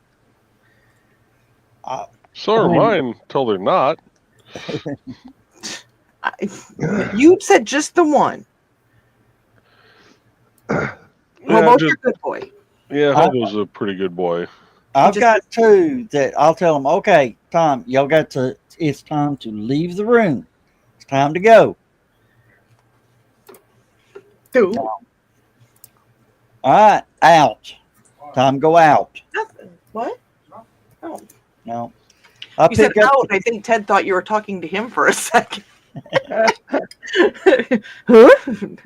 So are mine, till they're not. You said just the one. Yeah, Hobo's a good boy. Yeah, Hobo's a pretty good boy. I've got two that I'll tell them, okay, Tom, y'all got to, it's time to leave the room. It's time to go. Two. All right, out. Time to go out. Nothing. What? Oh. No. I You said pick up out. I think Ted thought you were talking to him for a second. Huh?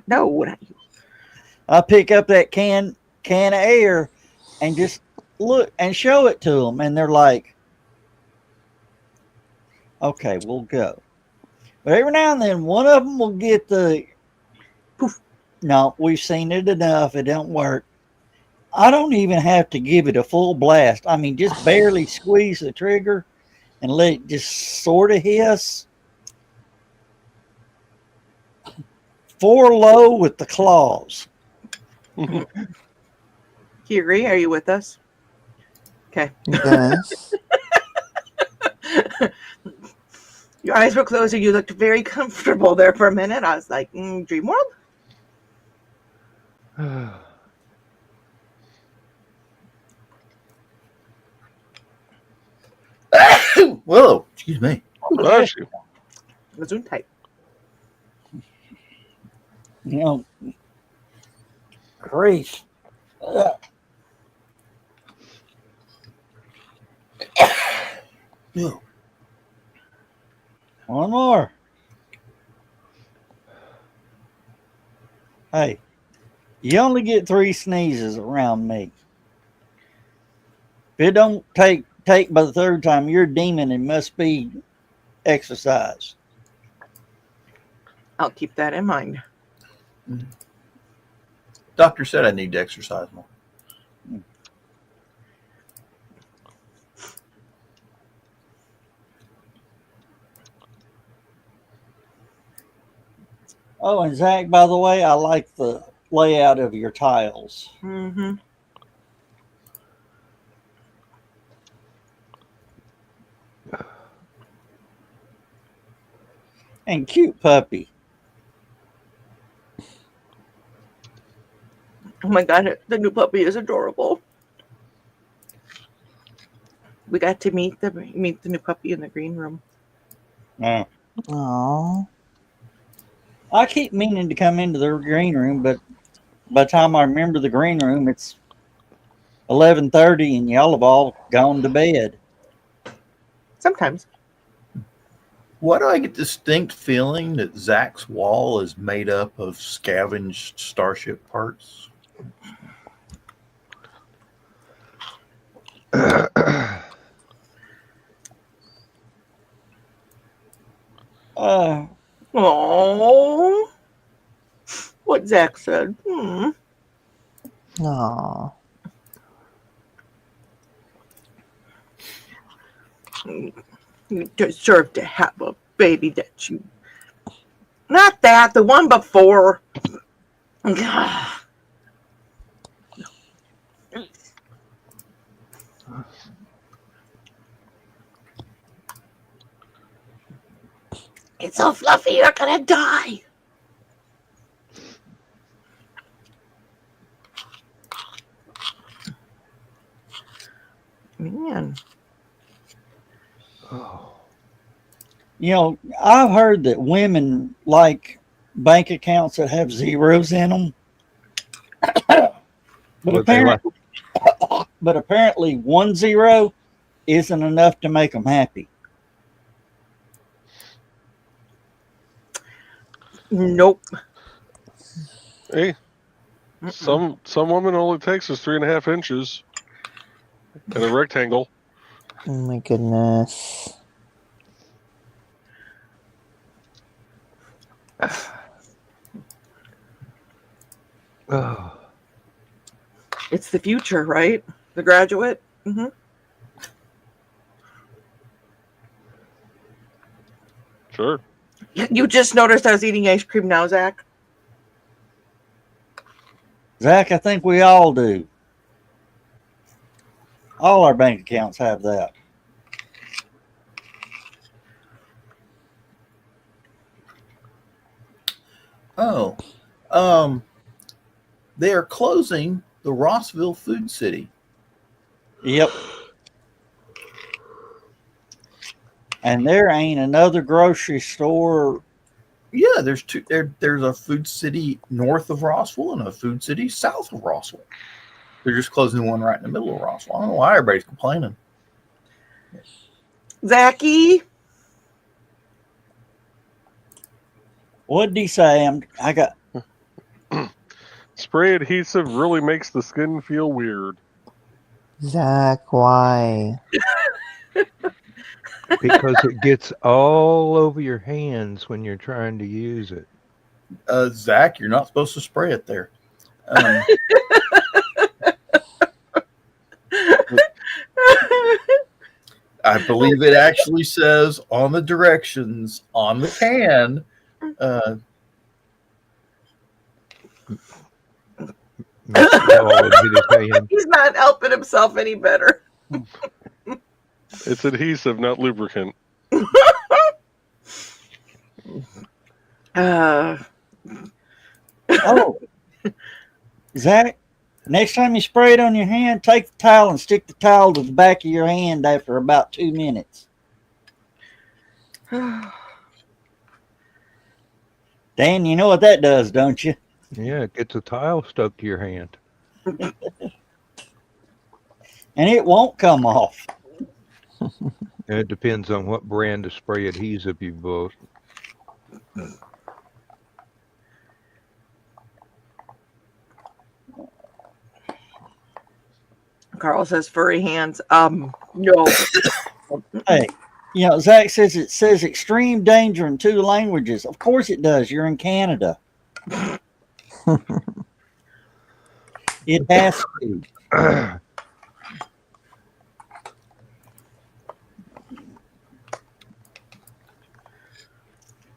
No. I pick up that can of air and just look and show it to them, and they're like, okay, we'll go. But every now and then one of them will get the poof. No, we've seen it enough, it don't work. I don't even have to give it a full blast. I mean, just barely squeeze the trigger and let it just sort of hiss. 4 low with the claws. Kiri, are you with us? Okay. Yes. Your eyes were closed and you looked very comfortable there for a minute. I was like, Dream World? Whoa, excuse me. Bless you. Zoom type. You know, grief. Whoa. One more. Hey, you only get 3 sneezes around me. If it don't take by the 3rd time, you're a demon and must be exercised. I'll keep that in mind. Doctor said I need to exercise more. Oh, and Zach, by the way, I like the layout of your tiles. Mm-hmm. And cute puppy. Oh my God, the new puppy is adorable. We got to meet the new puppy in the green room. Yeah. Aww. I keep meaning to come into the green room, but by the time I remember the green room, it's 11:30 and y'all have all gone to bed. Sometimes. Why do I get distinct feeling that Zach's wall is made up of scavenged starship parts? Oh, what Zach said. Aww. You deserve to have a baby that you. Not that, the one before. It's so fluffy, you're gonna die. Man. Oh. You know, I've heard that women like bank accounts that have zeros in them. But apparently 1 0 isn't enough to make them happy. Nope. Hey, some woman only takes us 3.5 inches in a rectangle. Oh my goodness. Oh. It's the future, right? The Graduate. Sure. You just noticed I was eating ice cream now, Zach? Zach, I think we all do. All our bank accounts have that. Oh, they are closing the Rossville Food City. Yep. And there ain't another grocery store. Yeah, there's two. There's a Food City north of Rossville and a Food City south of Rossville. They're just closing one right in the middle of Rossville. I don't know why everybody's complaining. Zachy? What'd he say? I got. Spray adhesive really makes the skin feel weird. Zach, why? Because it gets all over your hands when you're trying to use it. Zach, you're not supposed to spray it there. I believe it actually says on the directions on the can. He's not helping himself any better. It's adhesive, not lubricant. Oh, Zach, next time you spray it on your hand, take the towel and stick the towel to the back of your hand after about 2 minutes. Dan, you know what that does, don't you? Yeah, it gets a tile stuck to your hand. And it won't come off. It depends on what brand of spray adhesive you bought. Carl says furry hands. No. Hey, you know, Zach says it says extreme danger in 2 languages. Of course it does. You're in Canada. It has to.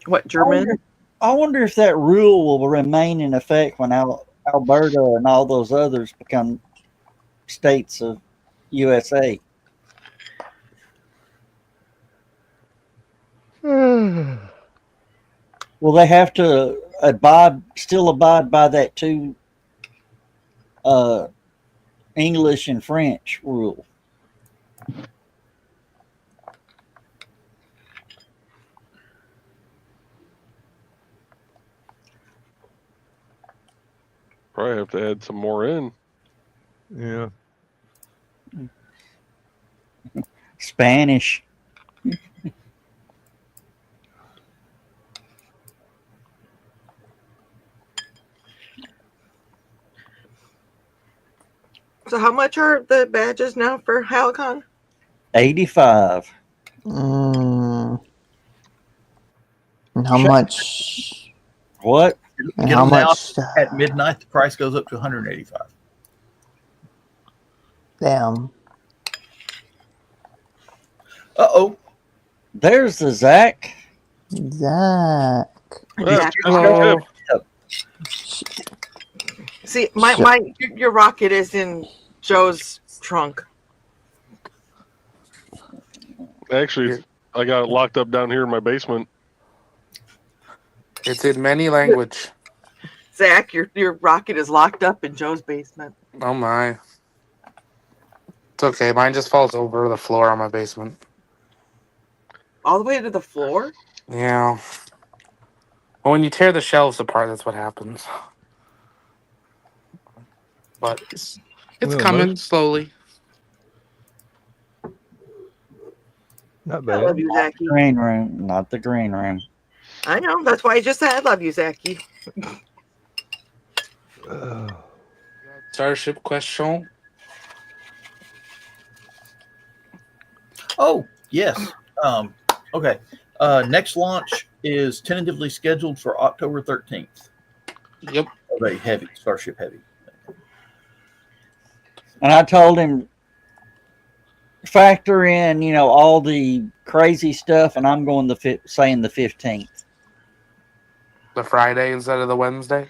What, German? I wonder if that rule will remain in effect when Alberta and all those others become states of USA. Will they have to still abide by that 2 English and French rule? Probably have to add some more in. Yeah. Spanish. So how much are the badges now for Halicon? 85. And how much? What? And Get how them now much? at midnight. The price goes up to 185. Damn. Uh-oh. There's the Zach. Zach. Hello. See, your rocket is in Joe's trunk. Actually, I got it locked up down here in my basement. It's in many language. Zach, your rocket is locked up in Joe's basement. Oh my. It's okay. Mine just falls over the floor on my basement. All the way to the floor? Yeah. Well, when you tear the shelves apart, that's what happens. But it's coming slowly. Not I love bad. you, Zachy. Green room, not the green room. I know. That's why I just said I love you, Zachy. Starship question. Oh, yes. Okay. Next launch is tentatively scheduled for October 13th. Yep. Of a heavy, Starship Heavy. And I told him factor in, all the crazy stuff, and I'm going saying the 15th. The Friday instead of the Wednesday.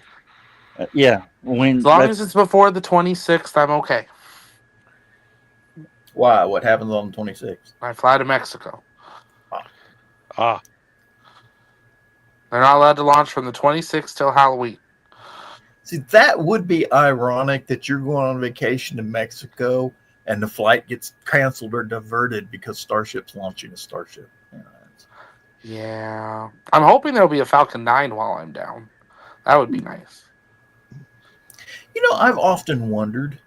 Yeah, As long as it's before the 26th, I'm okay. Why? What happens on the 26th? I fly to Mexico. Ah, They're not allowed to launch from the 26th till Halloween. See, that would be ironic that you're going on vacation to Mexico and the flight gets canceled or diverted because Starship's launching a Starship. Yeah. I'm hoping there'll be a Falcon 9 while I'm down. That would be nice. I've often wondered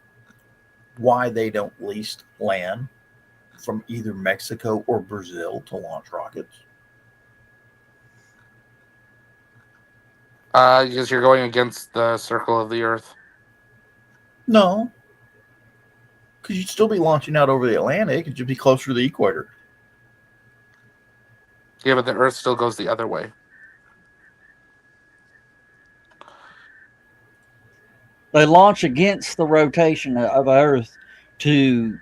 why they don't least land from either Mexico or Brazil to launch rockets. Because you're going against the circle of the Earth. No, because you'd still be launching out over the Atlantic. It'd just be closer to the equator. Yeah, but the Earth still goes the other way. They launch against the rotation of Earth to,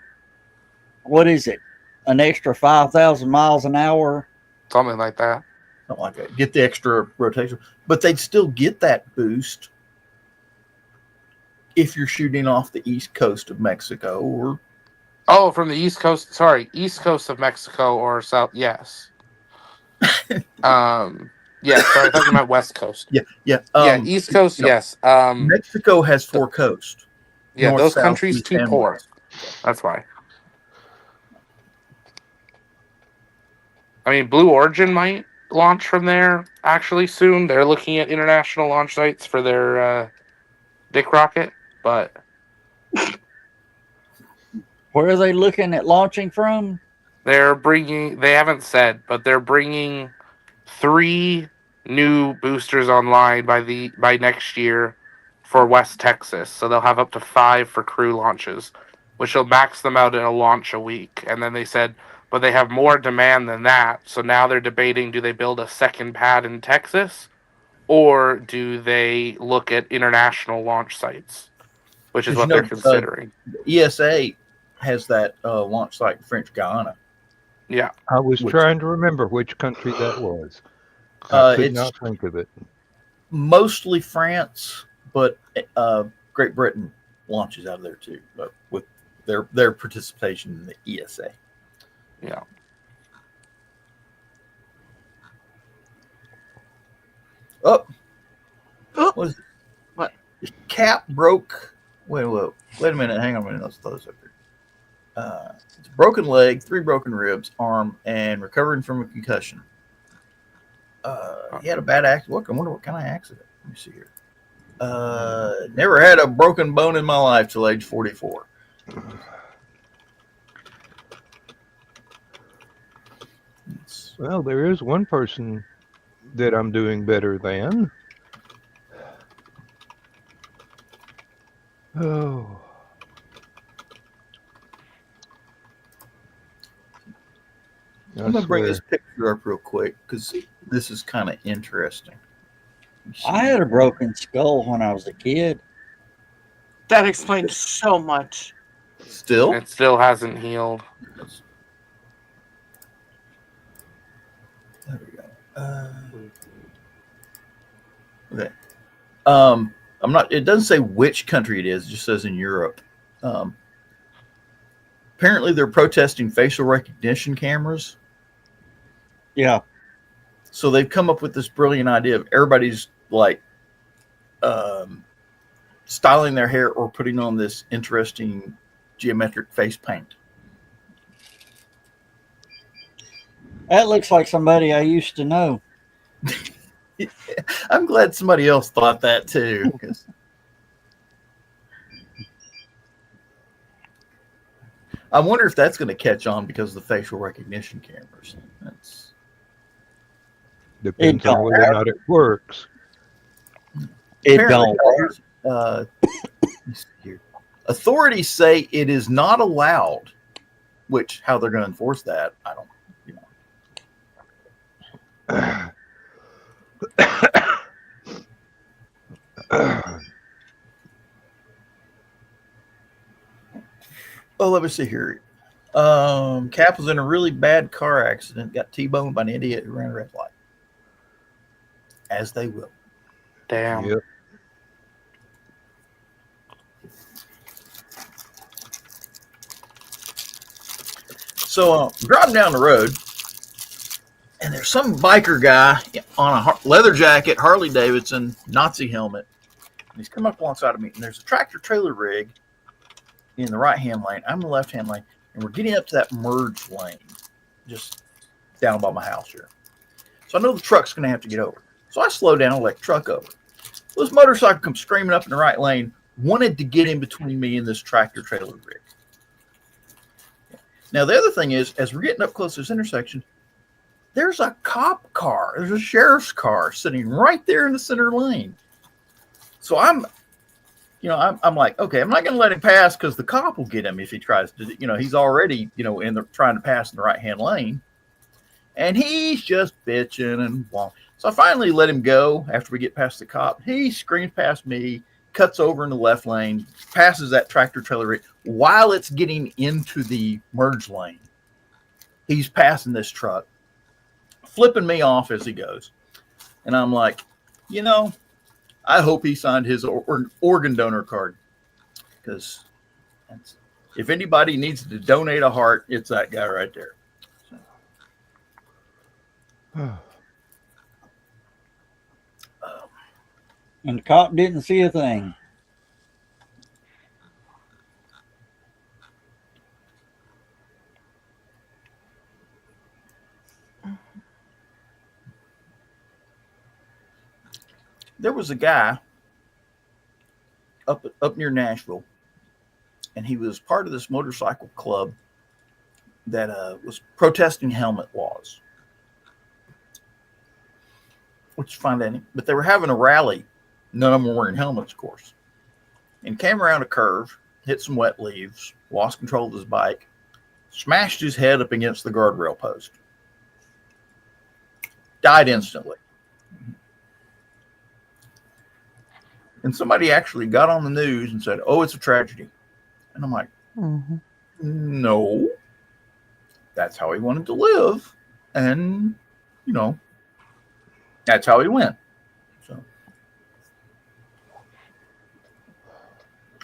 what is it, an extra 5,000 miles an hour? Something like that. Something like that. Get the extra rotation. But they'd still get that boost if you're shooting off the east coast of Mexico or... Oh, from the east coast. Sorry, east coast of Mexico or south. Yes. Yeah, sorry, I thought you meant west coast. Yeah. Yeah, east coast, yes. Mexico has 4 coasts. Yeah, North, those south, countries east, too and poor. west. That's why. I mean, Blue Origin might launch from there actually soon. They're looking at international launch sites for their Dick Rocket, but Where are they looking at launching from? they haven't said, but they're bringing 3 new boosters online by next year for West Texas. So they'll have up to 5 for crew launches, which will max them out at a launch a week. And then they said, but they have more demand than that. So now they're debating, do they build a second pad in Texas or do they look at international launch sites, which is what they're considering. ESA has that launch site in French Guiana. Yeah. I was trying to remember which country that was. I could not think of it. Mostly France, but Great Britain launches out of there too, but with their participation in the ESA. Yeah. Oh, Oh. what is it? What? The cap broke. Wait a minute. Hang on a minute. Let's throw this up here. It's a broken leg, 3 broken ribs, arm, and recovering from a concussion. He had a bad accident. I wonder what kind of accident. Let me see here. Never had a broken bone in my life till age 44. Well, there is one person that I'm doing better than. Oh. I'm going to bring this picture up real quick because this is kind of interesting. I had a broken skull when I was a kid. That explains so much. Still? It still hasn't healed. There we go. Okay. I'm not. It doesn't say which country it is. It just says in Europe. Apparently, they're protesting facial recognition cameras. Yeah. So they've come up with this brilliant idea of everybody's like styling their hair or putting on this interesting geometric face paint. That looks like somebody I used to know. I'm glad somebody else thought that too. I wonder if that's going to catch on because of the facial recognition cameras. Depends on whether or not it works. It don't work. Authorities say it is not allowed, which how they're going to enforce that, I don't, Oh, let me see here. Cap was in a really bad car accident, got T-boned by an idiot who ran a red light. As they will. Damn. Yep. So driving down the road, and there's some biker guy on a leather jacket, Harley Davidson, Nazi helmet. And he's come up alongside of me, and there's a tractor trailer rig in the right-hand lane. I'm in the left-hand lane, and we're getting up to that merge lane just down by my house here. So I know the truck's going to have to get over. So I slow down and let the truck over. Well, this motorcycle comes screaming up in the right lane, wanted to get in between me and this tractor trailer rig. Now, the other thing is, as we're getting up close to this intersection, there's a cop car. There's a sheriff's car sitting right there in the center lane. So I'm like, okay, I'm not going to let him pass because the cop will get him if he tries to, he's already, trying to pass in the right-hand lane. And he's just bitching and so I finally let him go after we get past the cop. He screams past me, cuts over in the left lane, passes that tractor trailer rig while it's getting into the merge lane. He's passing this truck, flipping me off as he goes. And I'm like, I hope he signed his organ donor card, because if anybody needs to donate a heart, it's that guy right there. So. And the cop didn't see a thing. There was a guy up near Nashville, and he was part of this motorcycle club that was protesting helmet laws, which is fine, but they were having a rally. None of them were wearing helmets, of course. And came around a curve, hit some wet leaves, lost control of his bike, smashed his head up against the guardrail post. Died instantly. And somebody actually got on the news and said, "Oh, it's a tragedy." And I'm like, No, that's how he wanted to live. And, that's how he went. So,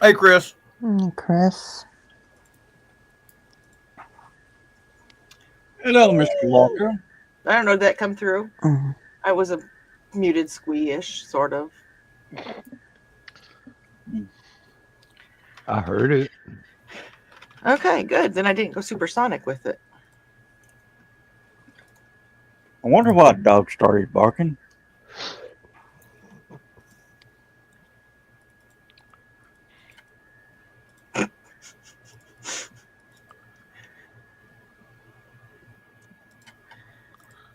hey, Chris. Chris. Hello, Mr. Walker. I don't know, did that come through? Mhm. I was a muted squee-ish, sort of. I heard it. Okay, good. Then I didn't go supersonic with it. I wonder why the dog started barking.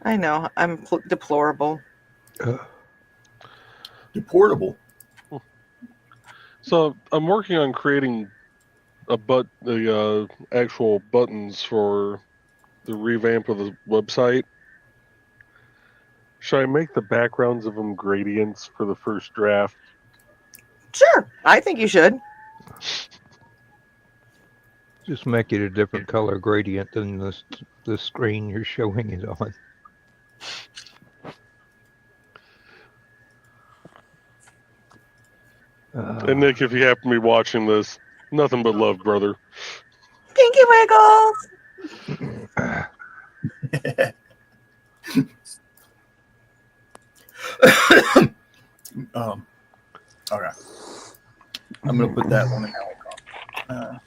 I know, I'm deplorable. Deportable. So I'm working on creating the actual buttons for the revamp of the website. Should I make the backgrounds of them gradients for the first draft? Sure, I think you should. Just make it a different color gradient than the screen you're showing it on. And Nick, if you happen to be watching this, nothing but love, brother. Pinky Wiggles! Okay. I'm going to put that one in Alcon.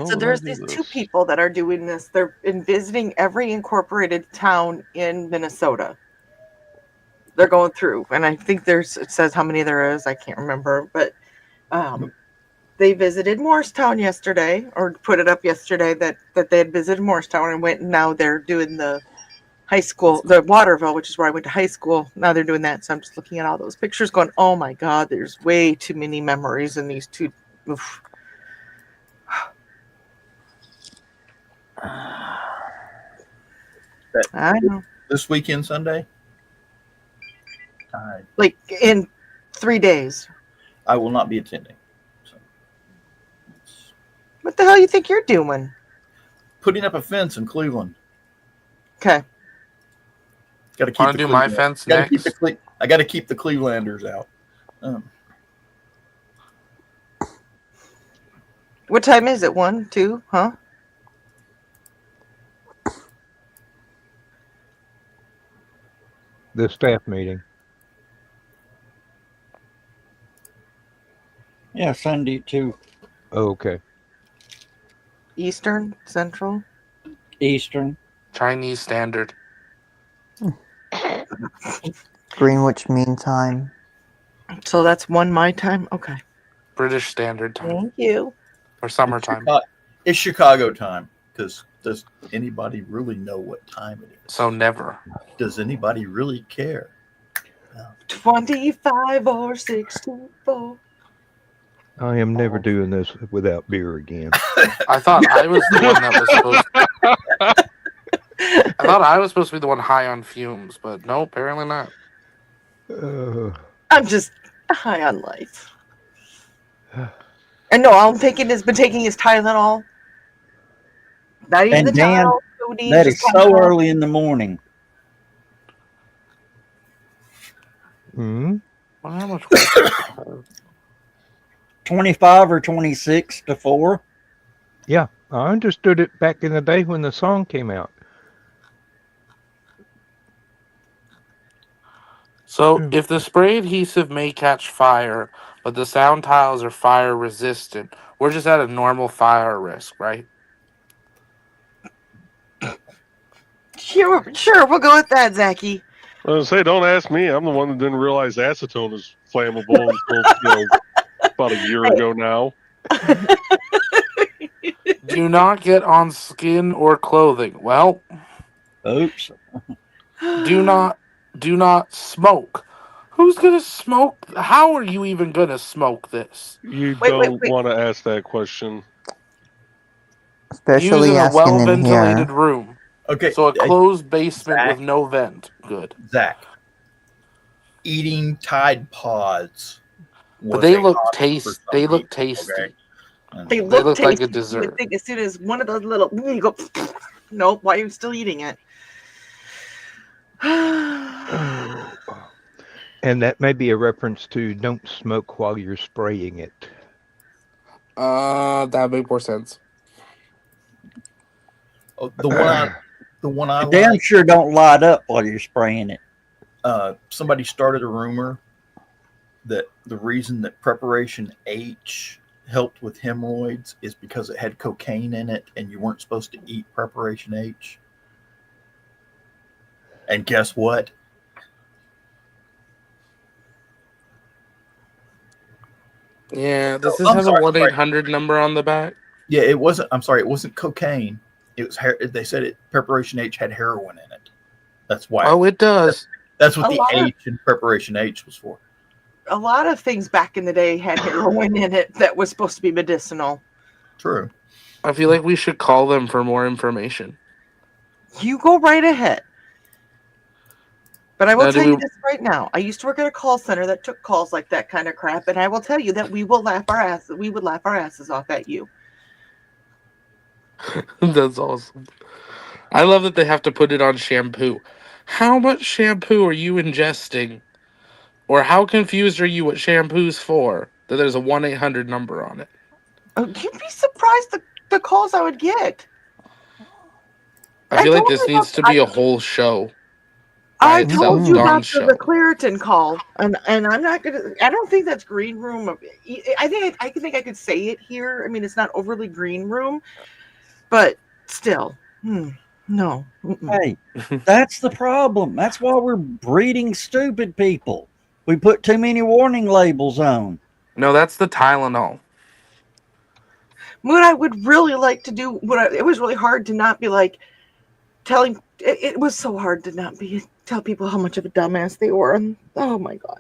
So there's these two people that are doing this. They're visiting every incorporated town in Minnesota. They're going through, and I think it says how many there is. I can't remember, but they visited Morristown yesterday, or put it up yesterday that they had visited Morristown and went, and now they're doing the high school, the Waterville, which is where I went to high school. Now they're doing that, so I'm just looking at all those pictures going, oh my God, there's way too many memories in these two. Oof. I know. This weekend, Sunday, Like in 3 days. I will not be attending. So, What the hell you think you're doing? putting up a fence in Cleveland. Okay. Got to keep Want the to do my Cleveland- fence gotta keep next? I got to keep the Clevelanders out. What time is it? 1, 2, huh? The staff meeting. Yeah, Sunday too. Oh, okay. Eastern, Central. Eastern. Chinese Standard. Greenwich Mean Time. So that's 1 my time. Okay. British Standard Time. Thank you. Or summertime. It's Chicago time, because does anybody really know what time it is? So never. Does anybody really care? 25 or 64. I am never doing this without beer again. I thought I was the one that was supposed I thought I was supposed to be the one high on fumes, but no, apparently not. I'm just high on life. And no, all I'm taking has been taking his Tylenol. Not even And the Dan, Tylenol. codeine, That just is so Tylenol. early in the morning. Hmm? Well, how much 25 or 26 to 4. Yeah, I understood it back in the day when the song came out. So, if the spray adhesive may catch fire, but the sound tiles are fire resistant, we're just at a normal fire risk, right? Sure, we'll go with that, Zachy. I was gonna say, don't ask me. I'm the one that didn't realize acetone is flammable until about a year ago now. Do not get on skin or clothing. Well, Oops. do not smoke. Who's gonna smoke? How are you even gonna smoke this? You Wait, don't wait. want to ask that question. Use Especially in a asking in well-ventilated here. room. Okay. So a closed basement Zach. with no vent. Good. Zach, eating Tide Pods. But was they a look hobby for some they look people, tasty. okay? They They look look like a tasty. You would dessert. think as soon as one of those little, you go, nope. Why are you still eating it? And that may be a reference to don't smoke while you're spraying it. That would make more sense. Oh, the one I Damn like. sure don't light up while you're spraying it. Somebody started a rumor that the reason that Preparation H helped with hemorrhoids is because it had cocaine in it, and you weren't supposed to eat Preparation H. And guess what? Yeah, does this I'm have sorry, a 1-800 number on the back? Yeah, it wasn't. I'm sorry, it wasn't cocaine. It was. They said it. Preparation H had heroin in it. That's why. Oh, it does. That's what A the lot of- H in Preparation H was for. A lot of things back in the day had heroin in it that was supposed to be medicinal. True. I feel like we should call them for more information. You go right ahead. But I will Now, do tell you we- this right now. I used to work at a call center that took calls like that kind of crap, and I will tell you that we would laugh our asses off at you. That's awesome. I love that they have to put it on shampoo. How much shampoo are you ingesting? Or how confused are you what shampoo's for? That there's a 1-800 number on it. Oh, you'd be surprised the calls I would get. I feel like told this you needs to about- be a whole show. I By told itself, you Dawn about show. the Claritin call, and I'm not gonna. I don't think that's green room. I think I could say it here. I mean, it's not overly green room, but still, no. Mm-mm. Hey, that's the problem. That's why we're breeding stupid people. We put too many warning labels on. No, that's the Tylenol. What I would really like to do, it was really hard to not be like telling. It was so hard to not tell people how much of a dumbass they were. And oh my god,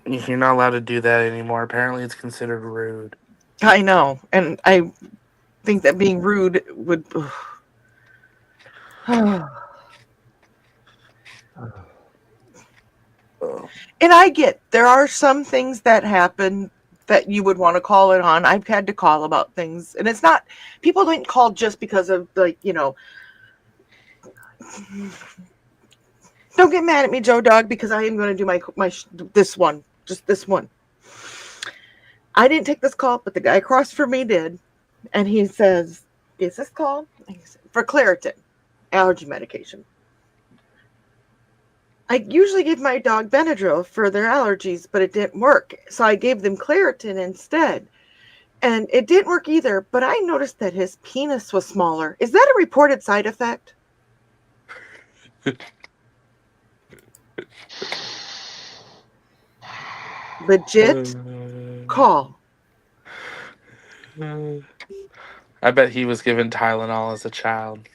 You're not allowed to do that anymore. Apparently, it's considered rude. I know, and I think that being rude would. And I get there are some things that happen that you would want to call it on. I've had to call about things, and it's not people don't call just because of like Don't get mad at me, Joe Dog, because I am going to do my this one, just this one. I didn't take this call, but the guy across from me did, and he says, "Is this call for Claritin, allergy medication?" I usually give my dog Benadryl for their allergies, but it didn't work. So I gave them Claritin instead. And it didn't work either, but I noticed that his penis was smaller. Is that a reported side effect? Legit call. I bet he was given Tylenol as a child.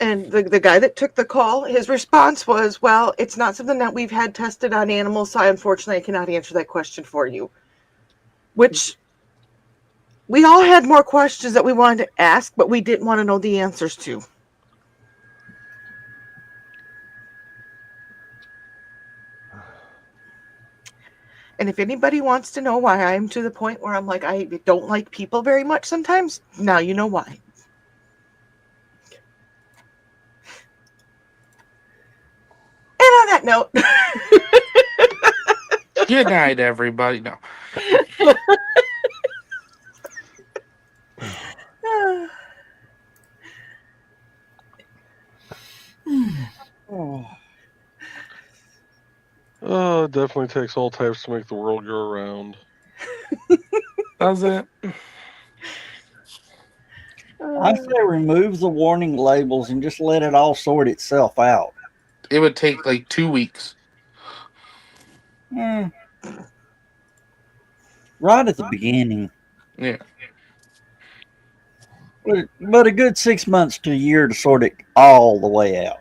And the guy that took the call, his response was, well, it's not something that we've had tested on animals, so unfortunately I cannot answer that question for you. Which, we all had more questions that we wanted to ask, but we didn't want to know the answers to. And if anybody wants to know why I'm to the point where I'm like, I don't like people very much sometimes, now you know why. And on that note, Good night, everybody. No. Oh, it definitely takes all types to make the world go around. Does it? I say remove the warning labels and just let it all sort itself out. It would take like 2 weeks. Right at the beginning. Yeah. But a good 6 months to a year to sort it all the way out.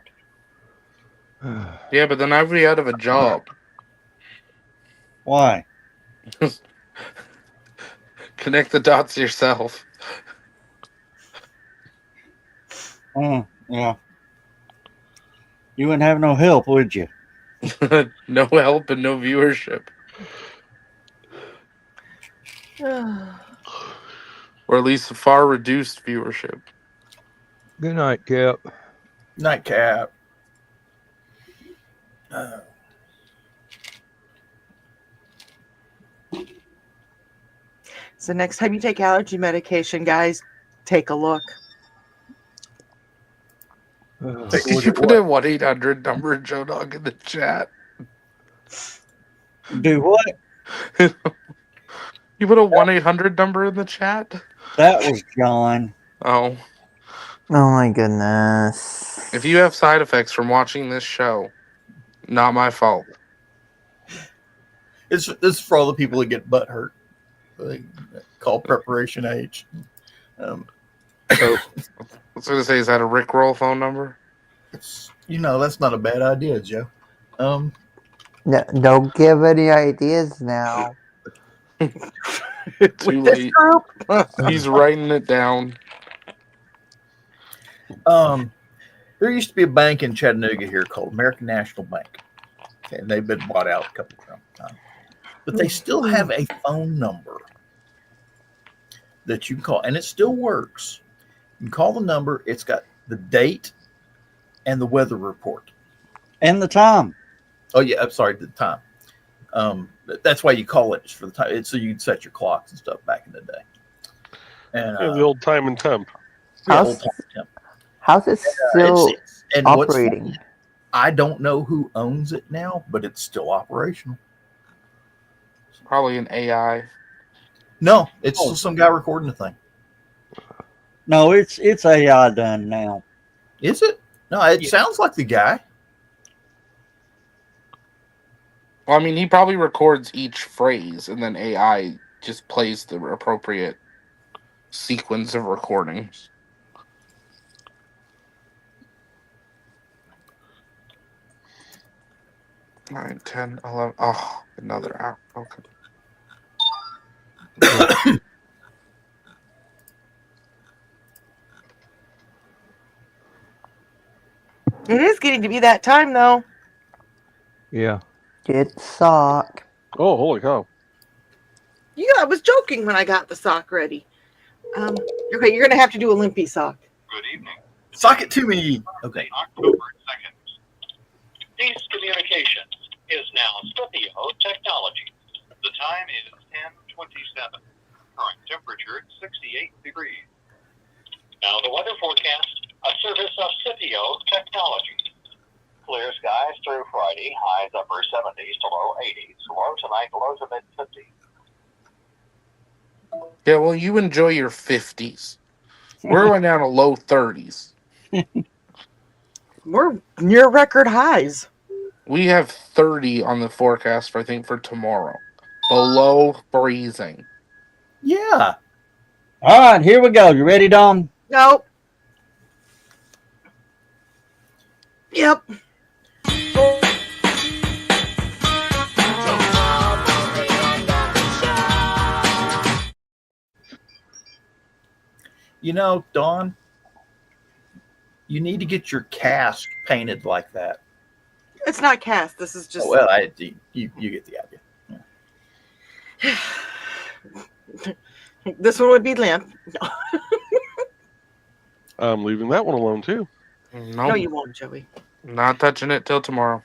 Yeah, but then I'd be out of a job. Why? Connect the dots yourself. Yeah. You wouldn't have no help, would you? No help and no viewership. Or at least a far reduced viewership. Good night, Cap. Nightcap. so next time you take allergy medication, guys, take a look. Did you put a 1-800 number, Joe Dog, in the chat? Do what? You put a 1-800 number in the chat? That was John. Oh. Oh my goodness. If you have side effects from watching this show, not my fault. This is for all the people that get butt hurt. They call Preparation H. So, I was going to say, is that a Rickroll phone number? That's not a bad idea, Joe. No, don't give any ideas now. Too late. He's writing it down. There used to be a bank in Chattanooga here called American National Bank. Okay, and they've been bought out a couple of times. But they still have a phone number that you can call, and it still works. You can call the number. It's got the date and the weather report. And the time. Oh, yeah. I'm sorry, the time. That's why you call it, for the time. It's so you can set your clocks and stuff back in the day. And the old time and temp. old time temp. How's it still and operating? What's funny, I don't know who owns it now, but it's still operational. Probably an AI. No, it's still some guy recording the thing. No, it's AI done now. Is it? No, it sounds like the guy. Well, I mean, he probably records each phrase, and then AI just plays the appropriate sequence of recordings. 9, 10, 11. Oh, another hour. Okay. It is getting to be that time, though. Yeah. Get sock. Oh, holy cow! Yeah, I was joking when I got the sock ready. Okay, you're gonna have to do a limpy sock. Good evening. Sock it to me. Okay. October 2nd. Peace Communications is now Scipio Technology. The time is 10:27. Current temperature 68 degrees. Now the weather forecast, a service of Scipio Technology. Clear skies through Friday, highs upper 70s to low 80s. Low tonight, lows of mid-50s. Yeah, well, you enjoy your 50s. We're going down to low 30s. We're near record highs. We have 30 on the forecast, for, I think, for tomorrow. Below freezing. Yeah. All right, here we go. You ready, Dom? Nope. Yep. You know, Dawn, you need to get your cast painted like that. It's not cast. This is just. Oh, well, you get the idea. This one would be limp. No. I'm leaving that one alone too. No, No, you won't, Joey. not touching it till tomorrow.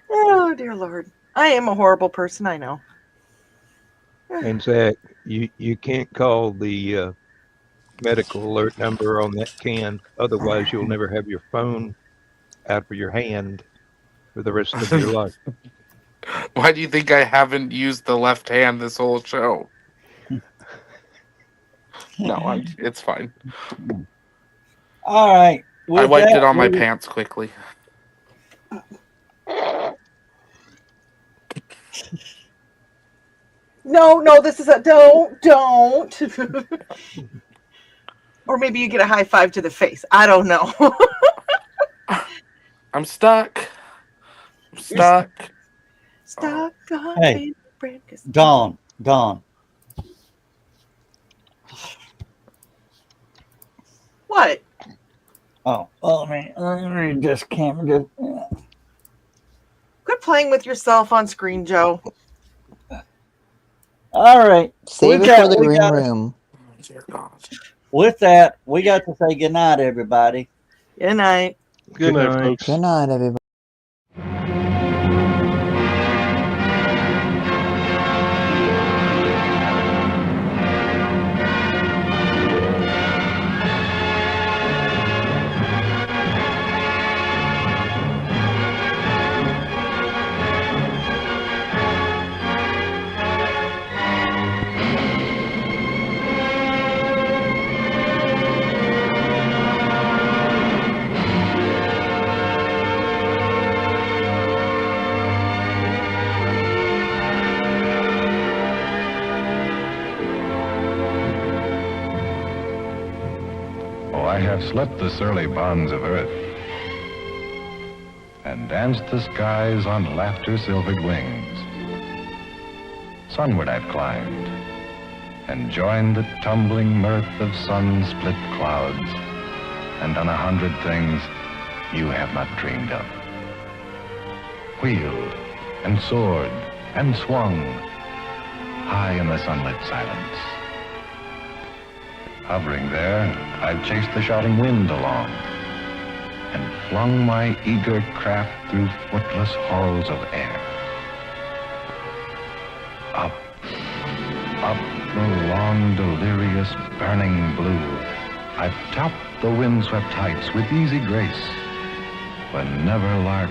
Oh, dear Lord. I am a horrible person, I know. And Zach, you can't call the medical alert number on that can. Otherwise, you'll never have your phone out of your hand for the rest of your life. Why do you think I haven't used the left hand this whole show? No, it's fine. All right. I With wiped that, it on my we- pants quickly. No, this is a don't. Or maybe you get a high five to the face. I don't know. I'm stuck. Stuck. Stop. Hey. Dawn. What? Oh, let me just can't just. Quit playing with yourself on screen, Joe. All right. Save With it that, for the we green got- room. Dear God. With that, we got to say goodnight, everybody. Good night. Good night, folks. Good night, everybody. Oh, I have slept the surly bonds of earth and danced the skies on laughter-silvered wings. Sunward I've climbed and joined the tumbling mirth of sun-split clouds and done 100 things you have not dreamed of. Wheeled and soared and swung high in the sunlit silence. Hovering there, I've chased the shouting wind along and flung my eager craft through footless halls of air. Up the long, delirious, burning blue, I've topped the windswept heights with easy grace, when never lark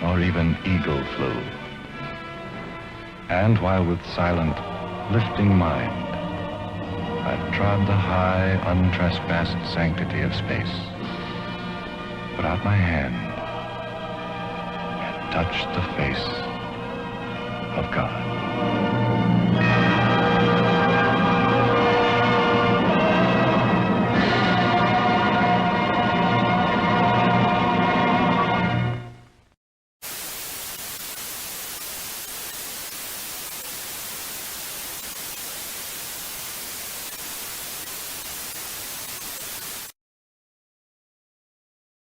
nor even eagle flew. And while with silent, lifting mind, I've trod the high, untrespassed sanctity of space, put out my hand, and touched the face of God.